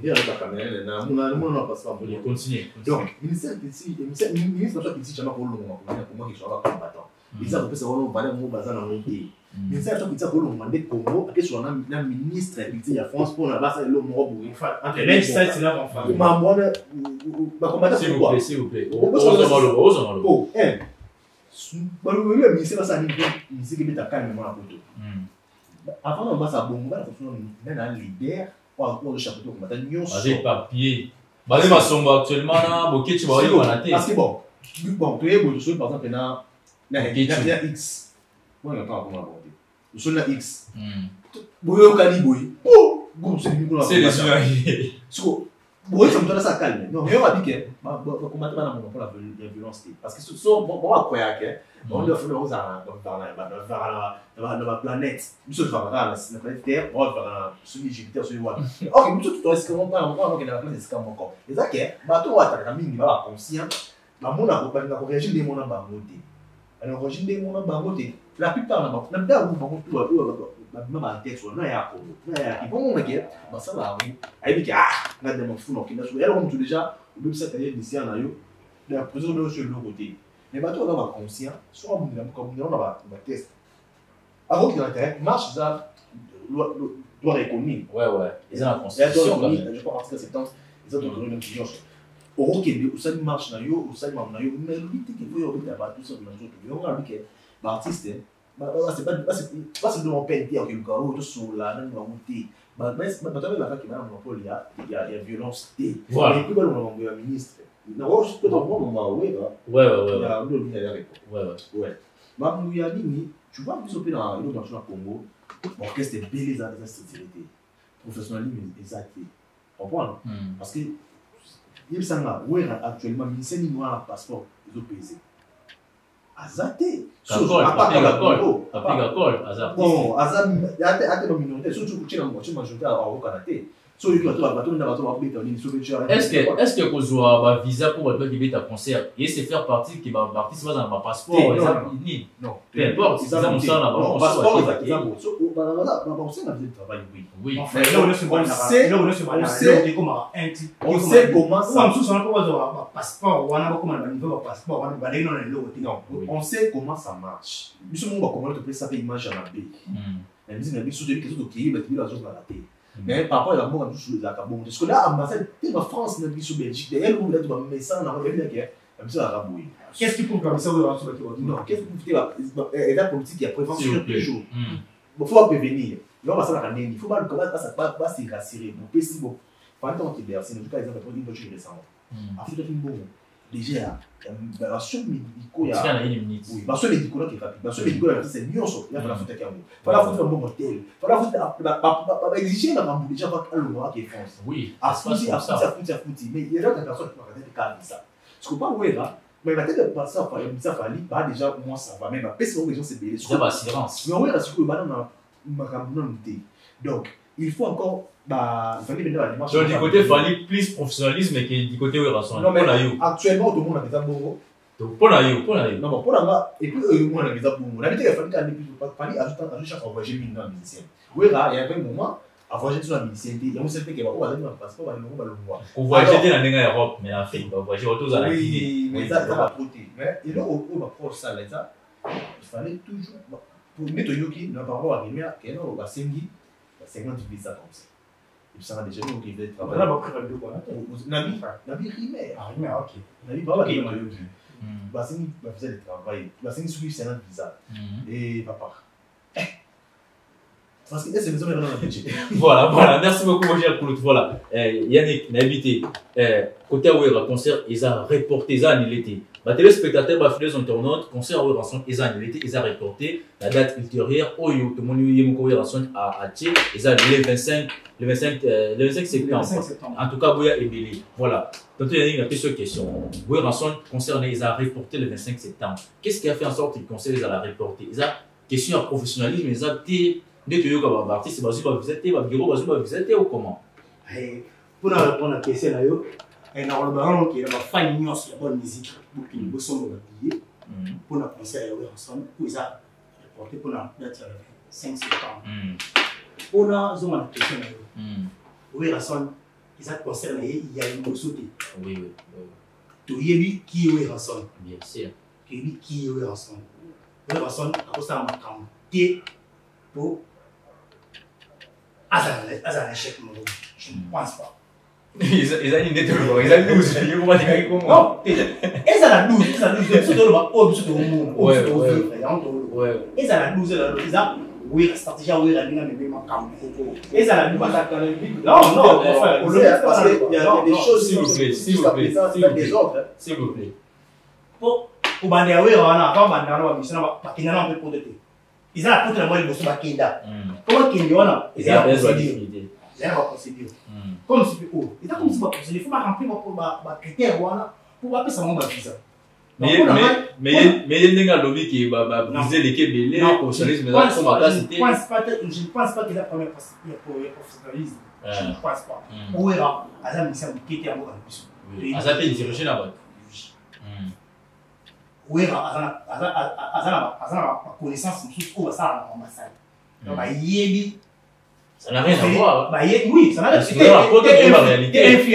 Il y a le passeport. Continue. Donc, ministère de la culture, jamais pour moi qui soit combattant. Ils ont fait ça, on va aller au bazar dans le pays. Ministère de la culture, pour le demander Congo, et que soit un ministre de la culture de France pour la base de l'homme robot. Même ça, c'est là, enfin. S'il vous plaît. Oh, le ministère va ministère qui met à calmement la photo. Avant, on va s'abonner, on a un leader, on va le chapeau comme ça. Des papiers. Basé ma sombre actuellement, tu vas parce que bon, tu es bon, par exemple, il y a X. Moi, je ne pas comment aborder. Le sol a X. C'est les journaliers. Oui, ça me donne ça calme. Non, mais on va dire que comment tu vas pour la violence. Parce que ce sont bon, on va croire que on doit faire dans la planète. Nous sommes dans la planète Terre, on va faire celui Jupiter, celui Watt. Ok, nous sommes tous comment on va dans la planète c'est encore. Et ça que bateau va ta camine va conscient. La mon a pas réagir des mon en bangoté. Alors origine des mon en bangoté. La plupart na da où bangoté même en texte on a ya Congo. Na bon on que bah ça va oui. Aí que na demo fou non qui na sur comme tu déjà au même ça tailler d'ici en ayo. La prison de sur le côté. Mais bateau on va conscient, soit comme on va test. Alors que l'intérêt marche ça doit reconnaître. Ouais. Ils ont la constitution quand même. Je crois article 70, ils ont donné une opinion. Au Québec, où ça marche na yo, où ça marche na yo, mais lui qui veut obéir à tout ça dans les autres. On a dit que l'artiste c'est pas simplement peinture que le carreau tout sur la même montée. Mais tu as la qui va dans le il y a violence. Voilà. Et puis on a un ministre. Non, je peux t'en prendre moi ouais. Ouais. Il y a l'autre il y a ouais. Ma il y a dit tu vois plus au pays dans l'autre dans le Congo. Orchestre est belé dans la sécurité. Professionnalisme exact. Comprendre parce que il s'en a ouais actuellement ministère ni noir passeport ils ont payé. Azate. Bon, est-ce que vous avez un visa pour votre qui un concert et c'est faire partie qui va partie dans ma passeport non peu importe ils ont ça là-bas passeport oui on sait comment ça on sait comment ça marche comment tu peux ça image à la baie la musique n'a pas soutenu quelque chose qui est la chose à la tête. Mais par rapport à la mort, parce que là, ambassade, la France n'a pas Belgique, elle ou là, tu vas mettre ça dans la guerre, la mission à la bouille. Qu'est-ce qui prouve que ça va se non, qu'est-ce que vous faites la politique qui a prévention toujours. Il faut prévenir. Là, on va ça la il faut pas commencer à pas s'y rassurer. Bon, c'est bon. Pendant temps qu'il berce, en tout cas, ils ont fait une voiture récemment. Après, tu as fait une bonne. Déjà, la seule médico, il y a. Oui, la seule médico qui est rapide. La seule médico, c'est mieux sur. Il y a la faute à Cameroun. Il faut la faute un bon hôtel. Il faut la faute. Exiger la bambou déjà pas le noir qui est France. Oui. À foutre. Mais il y a d'autres personnes qui vont regarder des cas de ça. Ce qu'on parle, ouais, là, Mais la tête de passer à ça fallait pas déjà moi ça va même après c'est que les gens se bêler ça va assurance mais ouais parce que maintenant donc il faut encore bah fallait venir à la démarche donc du côté fallait plus professionnalisme que du côté où raison non mais actuellement tout le monde a déjà bon donc pour la non bon pour la et puis moi on a déjà bon on avait dit qu'il fallait ajouter chaque voyager mine dans musicien oui là il y avait un moment à voyager sur la musicien il y a un certain que on va aller dans passeport on va le voir on voyager dans l'Europe mais en Afrique on voyager autour de la oui mais ça va protéger mais et là on va prendre ça là ça il fallait toujours pour mettre Yoki n'a pas avoir arriver à quel on va sengi 50 visa comme ça il s'en a déjà vu qu'il devait travailler là on va préparer de quoi Nabi Rimer ok Nabi Baba qui m'a dit bah sengi va faire le travail bah sengi suivre 50 visa et papa parce que c'est besoin de rendre budget voilà merci beaucoup mon cher Poulout voilà Yannick n'habité côté où il concert ils a reporté ça en l'été les téléspectateurs bah les internautes concert où ils a l'été ils a reporté la date ultérieure au yo tout le monde y est mon relation à Tché ils a le 25 septembre en tout cas Bouya et Bélé voilà donc il y a une question Bouya Ranson concert ils a reporté le 25 septembre qu'est-ce qui a fait en sorte que le concert ils a reporté ils a question à professionnalisme ils a été dès que vous avez artiste, vous avez visité, vous avez visité ou comment? Pour répondre à la question, il y a un qui est la fin de la bonne musique pour qu'il vous soit habillé pour le concert ensemble où ils ont reporté pour la date 5 septembre. Pour la zone de question, où ils ont concert il y a une beauté. Oui. Tu y es qui est ensemble. Bien sûr. Qui est ensemble. Où ils sont à cause de ma caméra. Pour un échec, je ne pense pas. Ils ont une idée de l'eau, ils ont 12, ils vont dire comment. Non, ils ont la 12, ils ont la 12, ils ont la 12, ils ont la 12, ils ont la 12, ils ont oui, la stratégie, oui, la ligne, mais même en ils ont la 12, non, parce qu'il y a des choses, s'il vous plaît. Pour bander, oui, on a pas bander, on a mis ça, il y a un peu pour d'été. Ils ont la pote de moi, ils sont Kenda. Comment Kenda, ils ont la procédure. Comme si ils ont comme si il faut remplir ma critère pour appeler ça mon visa. Mais il y a un lobby qui va briser l'équipe de l'air pour socialisme. Je ne pense pas que la première pour professionnalisme. Je ne pense pas. Où est là, Azam Missa qui était à moi. Azam est dirigé là-bas. Oui, la connaissance de ça à l'ambassade. Ça n'a rien à voir. Oui, ça n'a rien à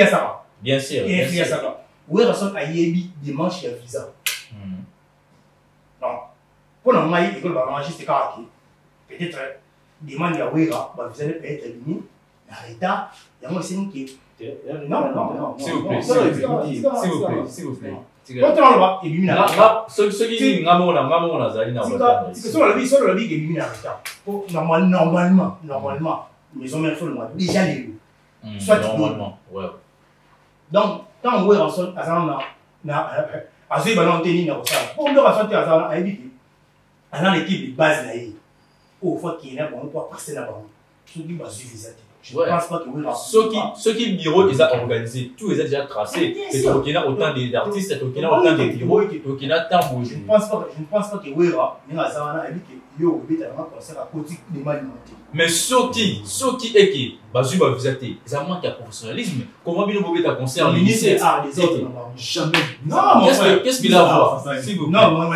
voir. Bien sûr. Oui, la sorte à Yébi dimanche il y a visa. Donc, pour le moment, il va enregistrer caractère. Peut-être demande à Wera, vous allez peut-être éliminer. Mais l'état, il y a moi aussi qui. Non. S'il vous plaît. Quand on va éliminer ceux qui disent Ngamon Azali n'a pas c'est sur la vie éliminer l'état. Normalement, les hommes font le mois déjà les loups. Soit normalement, ouais. Donc, quand on voit ensemble, à ce ballon tennis, pour nous ressentir à éviter, dans l'équipe de base, au fois qu'il y a un bon passer là-bas, ceux qui vont suffire. Je ne pense pas que ceux qui bureau, ils ont organisé, tout ils ont déjà tracé. C'est au Kenya autant d'artistes, c'est au Kenya autant de bureaux, au Kenya tant de je ne pense pas que Wera, mais à ça, on a dit que yo, il y a un concert à côté des maladies. Mais ceux qui est qui, Bazu va visiter, ils ont manqué de professionnalisme. Comment bien vous un concert les lycées les autres jamais. Non, qu'est-ce qu'il a à voir? S'il vous plaît. Non, moi,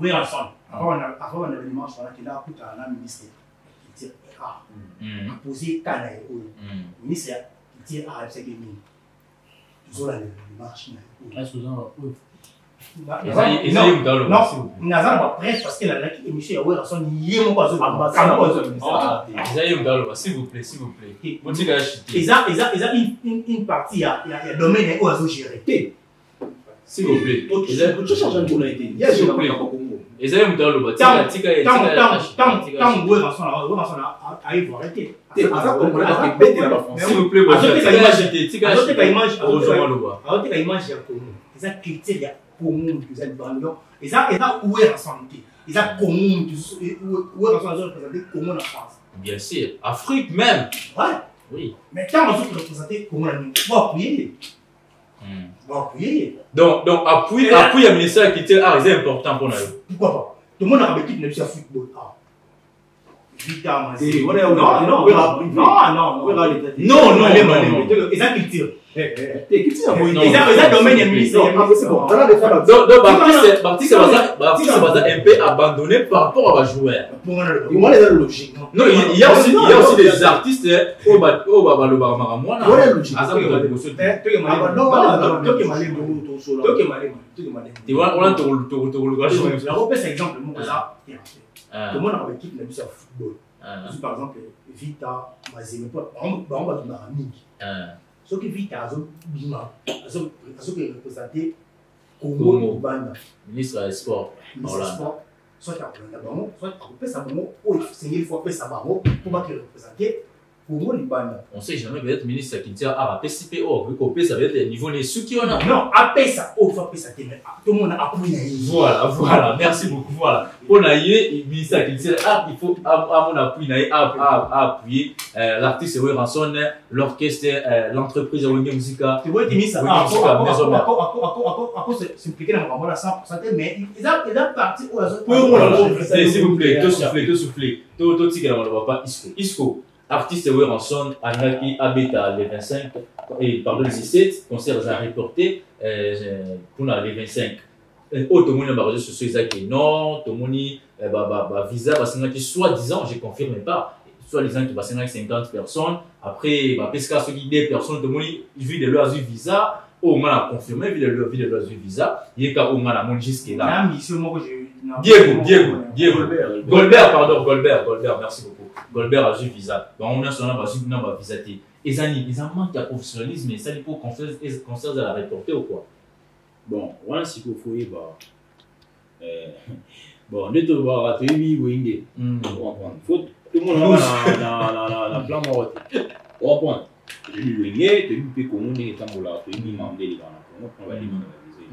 oui, ensemble. Avant, on avait dimanche, on a été là pour un ministère. A posé Kanaï. Le ministère qui tire à FCG. Toujours la démarche. Non, Nazan va prêt parce que la émission est son yémo pas s'il vous plaît. Ils ont une partie, il y a domaine où ils ont géré. S'il vous plaît. Tu changes un peu été. S'il vous plaît. Ils ont dans le tant que vous avez arrêté. S'il vous plaît, bien sûr. Afrique même. Oui. Mais quand on veut représenter comment on va appuyer. Bon, appuyer. Donc appui à ministère de la Culture, c'est important pour nous. Pourquoi pas? Tout le monde a l'équipe de football. Vita, non, Baptiste un peu abandonné par rapport à joueur. Non, il y a aussi des artistes au tout le monde a l'équipe de football. Par exemple, Vita, Mazembe, on va donner un ming. Ce que Vita a représenté Congo Banda. Ministre des Sports. Soit à Banda, soit à Pesabamo, ou c'est une fois Pesabamo pour représenter Congo Banda. On sait jamais peut-être ministre qui dit à PCP au vu ça va être le niveau des sous qui on a. Non, à Pesa, au fa Pesa, tout le monde a appuyé. Voilà, merci beaucoup. Voilà. On a eu ministre qui dit il faut à mon appui à appuyer l'artiste Ewe Ranson, l'orchestre, l'entreprise Wenge Musica. Tu vois, tu mis ça. C'est impliqué dans la 100%, mais ils ont parti où s'il vous plaît, tout souffler. Tout ticket on ne voit pas Isco. Artiste Ewe Ranson, Anaki Abeta les 25 et pardon les 17 concerts à reporter pour les 25. Tout le monde a réseaux sociaux non, tout le monde visa parce que soi-disant, je confirme pas, soi-disant qu'il va 50 personnes, après pesca ce qui des personnes, tout le monde vu de leur visa, au moins a confirmé vu de leur visa, il y a au moins la monde jusqu'à là. Diego Goldberg, merci beaucoup. Goldberg a vu visa. On a son nom va visater. Et ça ils ont manque de professionnalisme mais ça il faut concert à la reporter ou quoi. Bon, voilà ce qu'il faut bon, on est au bar à Tébi Wingé. Tout le monde a un plan mort. On prend. Tébi Wingé, Tébi Pécomo, Tébi Tambola, Tébi Mandé, les gars. On va les analyser.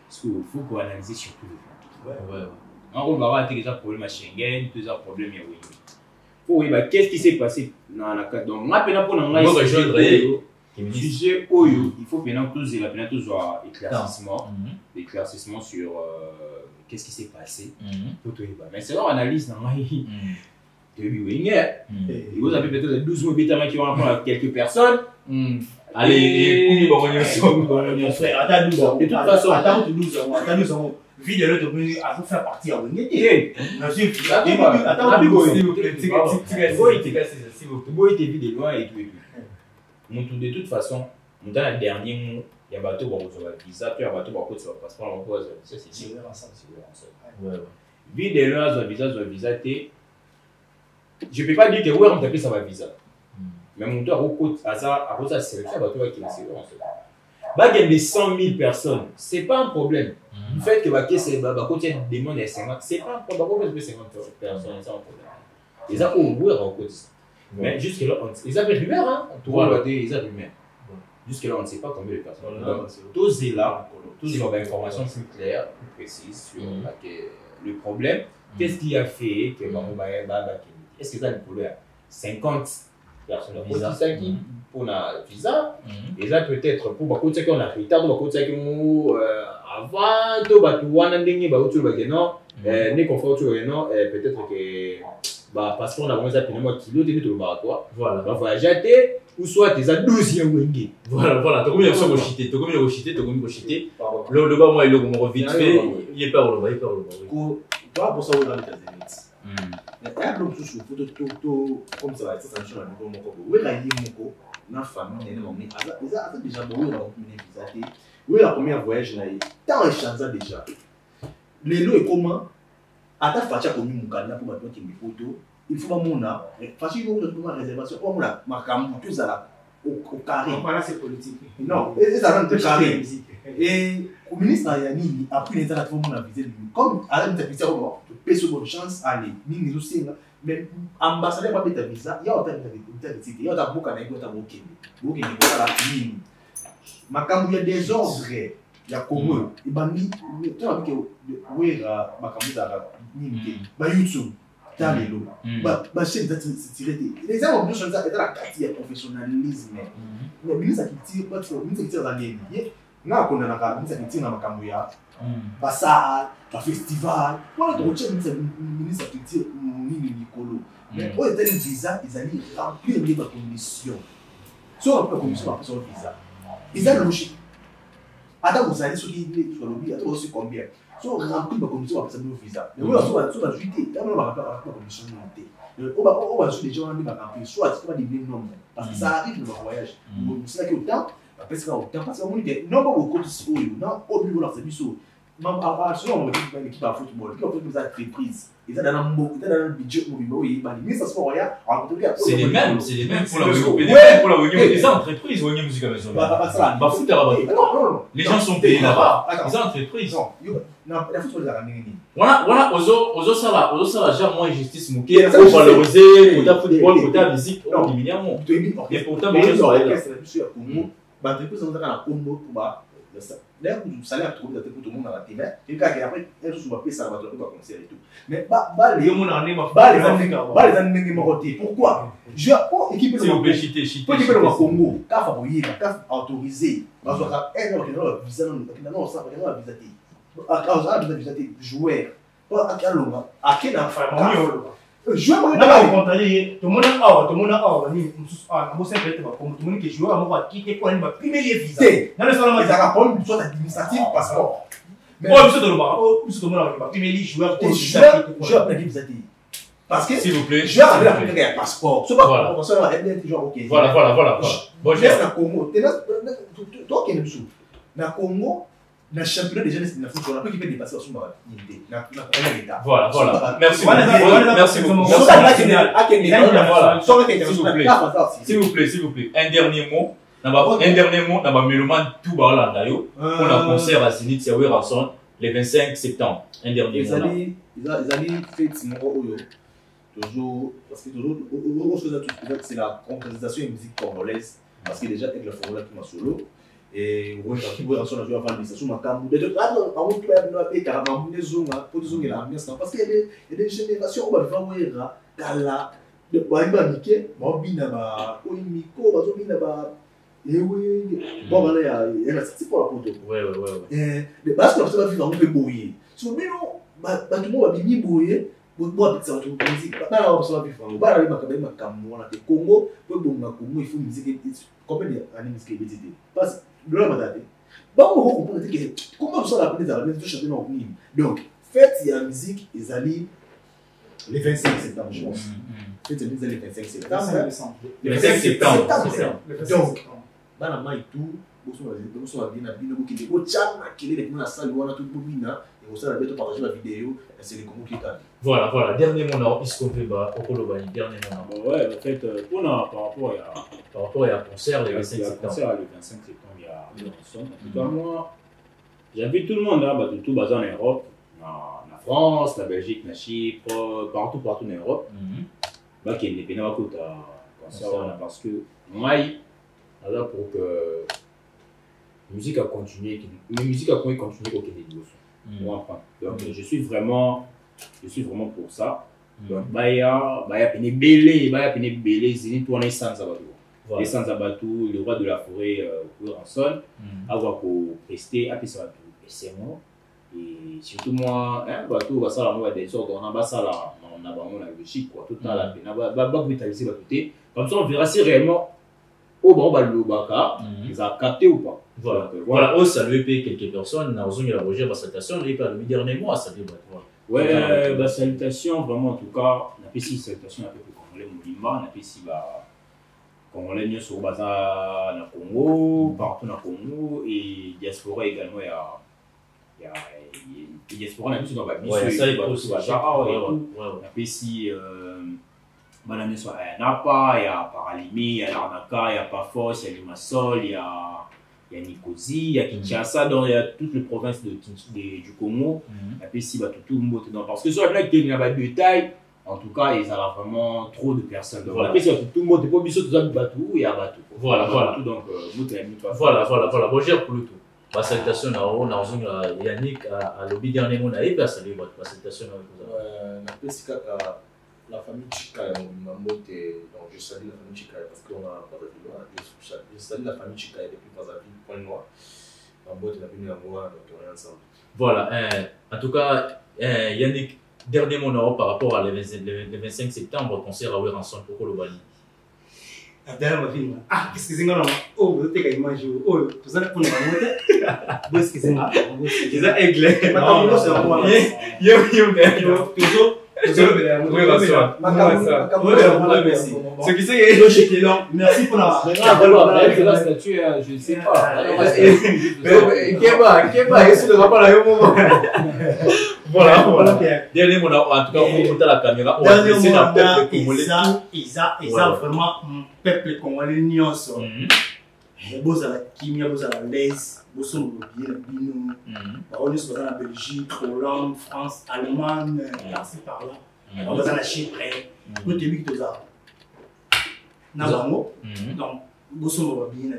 Parce qu'il faut qu'on analyse sur tout le monde. Ouais. On va avoir déjà problème à Schengen, déjà problème à Wingé. Oui, qu'est-ce qui s'est passé dans la carte? Donc, moi, pour nous sujet Oyo, il faut bien tous éclaircissement sur qu'est-ce qui s'est passé. Mais c'est leur analyse dans la vous avez peut-être 12 mots qui vont répondre à quelques personnes. Allez, de toute façon, attends 12 ans. Vie de l'autre à vous faire partie à Wengete. Attends, de toute façon, dans le dernier mot, il y a bateau pour recevoir visa, puis il y a bateau pour recevoir passeport, on va ça c'est sûr. Vie de l'autre visa, je ne peux pas dire que on t'appelle ça va visa. Mais mon tour à ça sélection bateau qui est sélectionné. Il y a des 100 000 personnes, ce n'est pas un problème. Le fait que la demande est 50, ce n'est pas un problème. 50 personnes, c'est un problème. Ils ont ouvert en côté. Mais jusque-là, ils avaient rumeur, hein? Ils avaient rumeur. Jusque-là, on ne sait pas combien de personnes. Tous est là, tous ont des informations plus claires, plus précises sur le problème. Qu'est-ce qui a fait que est-ce que ça a une couleur 50 personnes pour la visa, et là peut-être pour beaucoup de ceux qui ont la retard, beaucoup de ceux qui ont avant tout peut-être que parce qu'on a commencé à payer moi kilo de tout quoi voilà va voyager ou soit tes 12e wenge voilà tu combien de chiter le bas moi il le vite fait il est pas au bas toi pour ça on a les États-Unis mais un autre chose photo comme ça ça change le niveau mon oui là il moko na famille né mamé ça déjà bon là on peut visiter oui la première voyage là tant échange déjà les lots et comment ata facha ko mukanda pour bato qui photo il faut pas mona fachi ko pour réservation pour mona makambu tout ça au carré voilà c'est politique non et ça rentre carré et au ministre yani après les temps pour mona visiter comme à la visite on peut se bonne chance aller ni aussi mais ambassadeur pas peut visa il y a autant de visite il y a autant beaucoup na iko ta bokini pour la ni makambu ya désordre ya commun ibandi tu vois que wera makambu za ni ba YouTube Dans les lots. Bah, chez les tiré. Les gens ont besoin de ça, et dans la carte, il y a professionnalisme. Mais ministre qui tire, pas trop, ministre qui tire dans les liens. Là, on a la ministre qui tire dans ma camouya. Passage, un festival. Voilà, donc, ministre qui tire, Mini Nicolo. Mais pour être un visa, ils allaient remplir les conditions. Si on remplit la condition, on va faire un visa. Ils ont logique. Attends, vous allez sur le lobby, attends, aussi combien. Si on remplit la condition, on va faire un visa. Mais oui, on va juiter. On va remplir la condition. On va jouer des gens, on va remplir. Soit tu vas des noms. Parce que ça arrive dans le voyage. C'est là qu'il y a autant. Après, c'est là autant. Parce qu'on dit non, pas au côté de non, au bureau, là, c'est du saut. Souvent, on va faire une équipe à football. Puis on fait des entreprises. Ils ont un budget mobile. Mais ça se fait rien. C'est les mêmes pour la réunion des entreprises. Réunion musique à maison. Bah, foot là-bas. Non. Les gens sont payés là-bas. Les entreprises. Non, la foot, on les a ramenés. Voilà, aux ça va, genre, moins injustice, mouquet, pour valoriser, pour ta football, pour ta musique, on diminue un mot. Et pour ta musique, ça va être. Bah, entreprise, on a un combo pour bah. D'ailleurs, vous savez, à trouver tout le monde dans la télé. Et quand après, elle se voit ça va être un concert et tout. Mais les années marotés. Pourquoi? Je vais pas équiper le Congo. Quand fabriquer, quand autoriser. Parce que elle a un visa, non, ça va être un visa joueur. À quel enfant? Je vais tout le monde a tout le monde qui joue à quitter pour un premier visa. Dans le salon, ils ont une chose administrative passeport. Mais premier joueur parce que s'il vous plaît, je vais un passeport. C'est pas voilà. Bon, je laisse Congo. Toi qui es le Congo. Le championnat des jeunes de la foot, on a pu dépasser son unité. Voilà. Merci beaucoup. S'il vous plaît. Un dernier mot. Mélomane tout Balandayo. On a un concert à Zénith Siaoué Ranson le 25 septembre. Un dernier mot. Ils allaient faire toujours, parce que toujours, c'est la concrétisation de musique congolaise. Parce que déjà, avec le format qui m'a solo. Et on va faire un son à jouer avant les stations Macamou. De toute façon, on va faire un peu Caramamou, des zooms, pour des zooms, parce qu'il y a des générations où on va voir Kala, de Baïba Miké, Mobinaba, Oimiko, Bazobinaba, et oui, bon, voilà, il y a c'est pour la photo. Ouais. Mais parce que ça va vivre un peu bouillé. Si mais non, tout le monde va bien bouillé. Moi, ça va tout musique. Pas là, ça va vivre. On va aller à Macamou, on a des Congo, pour bon Macamou, il faut musique. Combien d'années musique est visité? Parce que le madame, on comprend que comment vous allez appeler les chanter dans le film. Donc, faites la musique, ils allaient le 25 septembre, je pense. Faites la musique le 25 septembre. Le 25 septembre. Donc, dans la main et tout, vous savez bien, vous savez la salle, vous avez tout le monde, et vous savez partager la vidéo, c'est les Congo qui gagnent. Voilà, dernier mot, puisqu'on fait dernier mot. Ouais, en fait, par rapport à concert le 25 septembre. Le 25 septembre, il y a une rançon. En tout cas, moi, j'invite tout le monde, tout basé en Europe, en France, la Belgique, la Chypre, partout en Europe. Qui est indépendant à côté concert, parce que moi, là pour que la musique a continué, continuer au Kenya. Donc, je suis vraiment pour ça. Donc, il y a Belé, Zénith, on est sans abatou. Les sans abatou, le roi de la forêt, Ranson, avoir pour rester, après ça va tout. Et c'est moi. Et surtout moi, bateau, ça la moi des ordres, on a ça là, on a vraiment la logique, quoi. Tout à la peine. Comme ça, on verra si réellement, au bon, le baka, ils ont capté ou pas. Voilà, au salut quelques personnes, on a eu la Roger, salutation, il y a le dernier mois, ça dit, ouais, salutation, vraiment, en tout cas, on a fait six salutations un peu plus congolais, Moulima, on a fait six congolais, nous sommes au Congo, partout dans le Congo, et diaspora également, il y a diaspora, on a vu dans la mission, on a fait six. Madame soit Napa, il y a Paralimé, il y a Larnaca, il y a Pafos, il y a Limassol, il y a Nicosie, il y a Kinshasa, donc il y a toutes les provinces du Congo. Et puis ici, tout le monde est dedans. Parce que sur la blague, il y a des détails, en tout cas, il y a vraiment trop de personnes. Donc, voilà. Tout le monde est pas obligé de Batou, il y a Batou. Voilà. Donc, voilà. Bon, j'ai pour le tout. Ma salutation à Yannick, à l'objet dernier mot, salut, ma salutation à la famille Chika et Mambote, donc je salue la famille Chika parce qu'on a pas de loi. Je salue la famille Chika et depuis Brazzaville, Point Noir. Mambote est venu à moi, donc on est ensemble. Voilà, en tout cas, Yannick, dernier mot par rapport à le 25 septembre, concert à Ouéranson pour Kolobani. Ah, qu'est-ce que c'est là? Oh, vous êtes quand même oh, tout ça pour nous monter. Qu'est-ce que c'est là? C'est ça aigle. Non, c'est moi. Toujours. Ce qui c'est merci pour la statue, je ne sais pas. Keba, est-ce que le rapport là au moment? Voilà. Dernier mot, en tout cas, on monte à la caméra. Dernier mot, Isa, vraiment, peuple congolais, nyonso. Boza la Kimia, boza la l'aise, boza la Bino, on est dans la Belgique, Hollande, France, Allemagne, par-ci par-là. On va dans la Chypre, tout est lui qui te a. Donc, boza la Bino,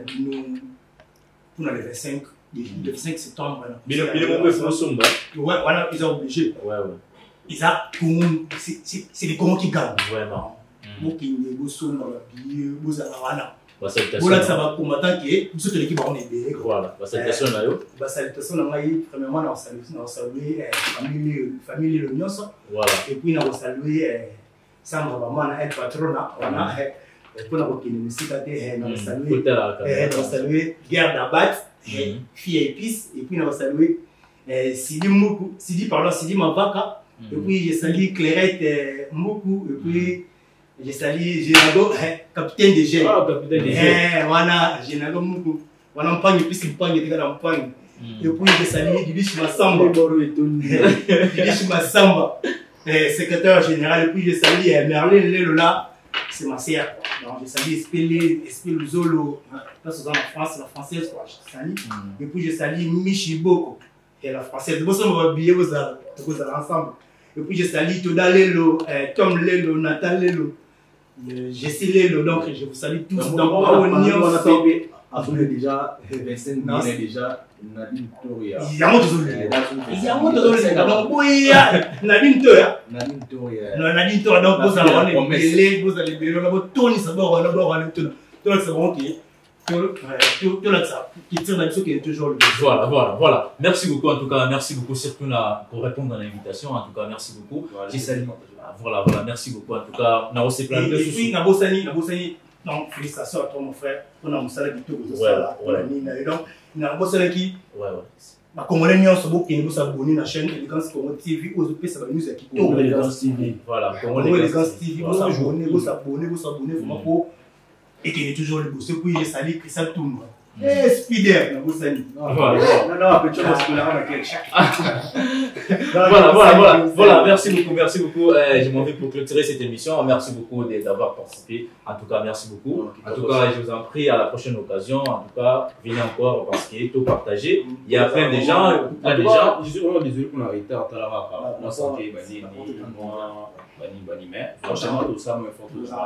pour le 25 septembre. Mais le moment où ils sont ouais, voilà, ils ont obligé. Ouais. C'est les Congos qui gagnent. Vraiment. Bokinde, bozo la Bino, boza la Wana. Voilà, ça va combattre qui est toute l'équipe on est bien. Voilà, salutation là yo. Salutation là premièrement on saluer famille le nyonso. Voilà. Et puis on saluer Sandra maman elle patrona on a pour la bokine musikate on saluer Guerre d'Abat fille épice et puis on saluer Sidi Moukou Sidi Mavaka et puis je salue Clairette Moukou et puis je salue Génago, capitaine de Gênes. Ah, capitaine de Gênes. Voilà, Génago Moukou. Voilà, on pagne, puisqu'il pagne, il y a un pagne. Et puis je salue Didish Massamba. Didish Massamba, secrétaire général. Et puis je salue Merlin Lelola, c'est ma sœur. Donc je salue Espelé Zolo, là c'est dans la France, la française, je salue. Et puis je salue Michiboko, et la française. Vous savez, on va bien vous allez ensemble. Et puis je salue Toda Lelo, Tom Lelo, Nathan Lelo. Jessie Lelo, donc je vous salue tous. Donc, on a déjà, Vincent est déjà Nadine Toria. Il y a un Nadine Toria. Nadine Toria, donc vous allez tourner ça, vous allez Voilà. Merci beaucoup en tout cas, merci beaucoup surtout pour répondre à l'invitation. En tout cas, merci beaucoup. Voilà, merci beaucoup en tout cas. On a aussi plein de choses. Et puis, donc, félicitations à toi, mon frère. On a un salaire du tout. Et donc, on a un salaire qui. Ma Congolais n'y a pas beaucoup qui nous abonnent à la chaîne Élégance Congo TV. Aux autres, ça va nous aider. Élégance TV. Voilà, Élégance TV. Vous abonnez, vous vraiment pour. Et qui est toujours le boss. Puis, je salue Christian Toumba. Eh, Spider, vous salue. Non, petit parce que là, on a quelque chose. Voilà, merci beaucoup. Je m'en vais pour clôturer cette émission. Merci beaucoup d'avoir participé. En tout cas, merci beaucoup. En tout cas, je vous en prie à la prochaine occasion. En tout cas, venez encore parce qu'il est tout partagé. Il y a plein de gens. Je suis vraiment désolé pour l'arrêter en Talara. La santé, franchement, tout ça,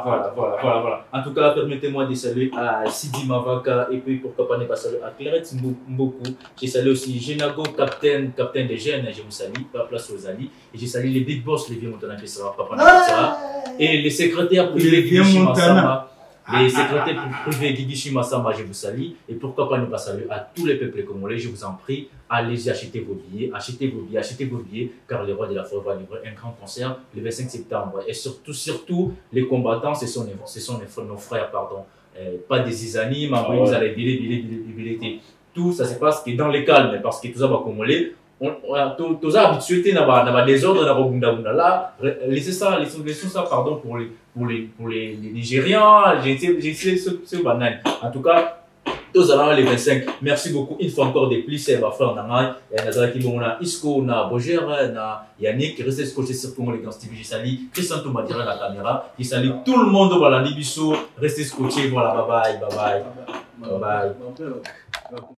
voilà. En tout cas, permettez-moi de saluer à Sidi Mavaka et puis pourquoi pas ne pas saluer à Clairette Mboku. J'ai salué aussi Génago, capitaine des Gênes, je vous salue, place aux alliés. Et j'ai salué les big boss, les vieux Montana qui sera Papa Nakitsara. Et les secrétaires privés Gigishi Massamba. Les secrétaires privés Gigishi Massamba, je vous salue. Et pourquoi pas ne pas saluer à tous les peuples congolais, je vous en prie. Allez-y, achetez vos billets, car le roi de la forêt va livrer un grand concert le 25 septembre. Et surtout, les combattants, ce sont nos frères, pardon. Pas des Isani, mais vous allez billet. Tout ça se passe dans les calmes, parce que tout ça va congolais. Tous ça habitués dans le désordre, dans le là. Laissez ça, pardon, pour les Nigérians. J'ai ce banal. En tout cas, tous allons les 25. Merci beaucoup. Une fois encore de plus, c'est ma frère Nangai. Il y a Nazara qui a Isco, na Boger, na Yannick, restez scotché sur Congo les Gans TV. Je salue Christian Thomas derrière la caméra. Je salue tout le monde dans la Libiso. Restez scotché. Voilà, bye bye.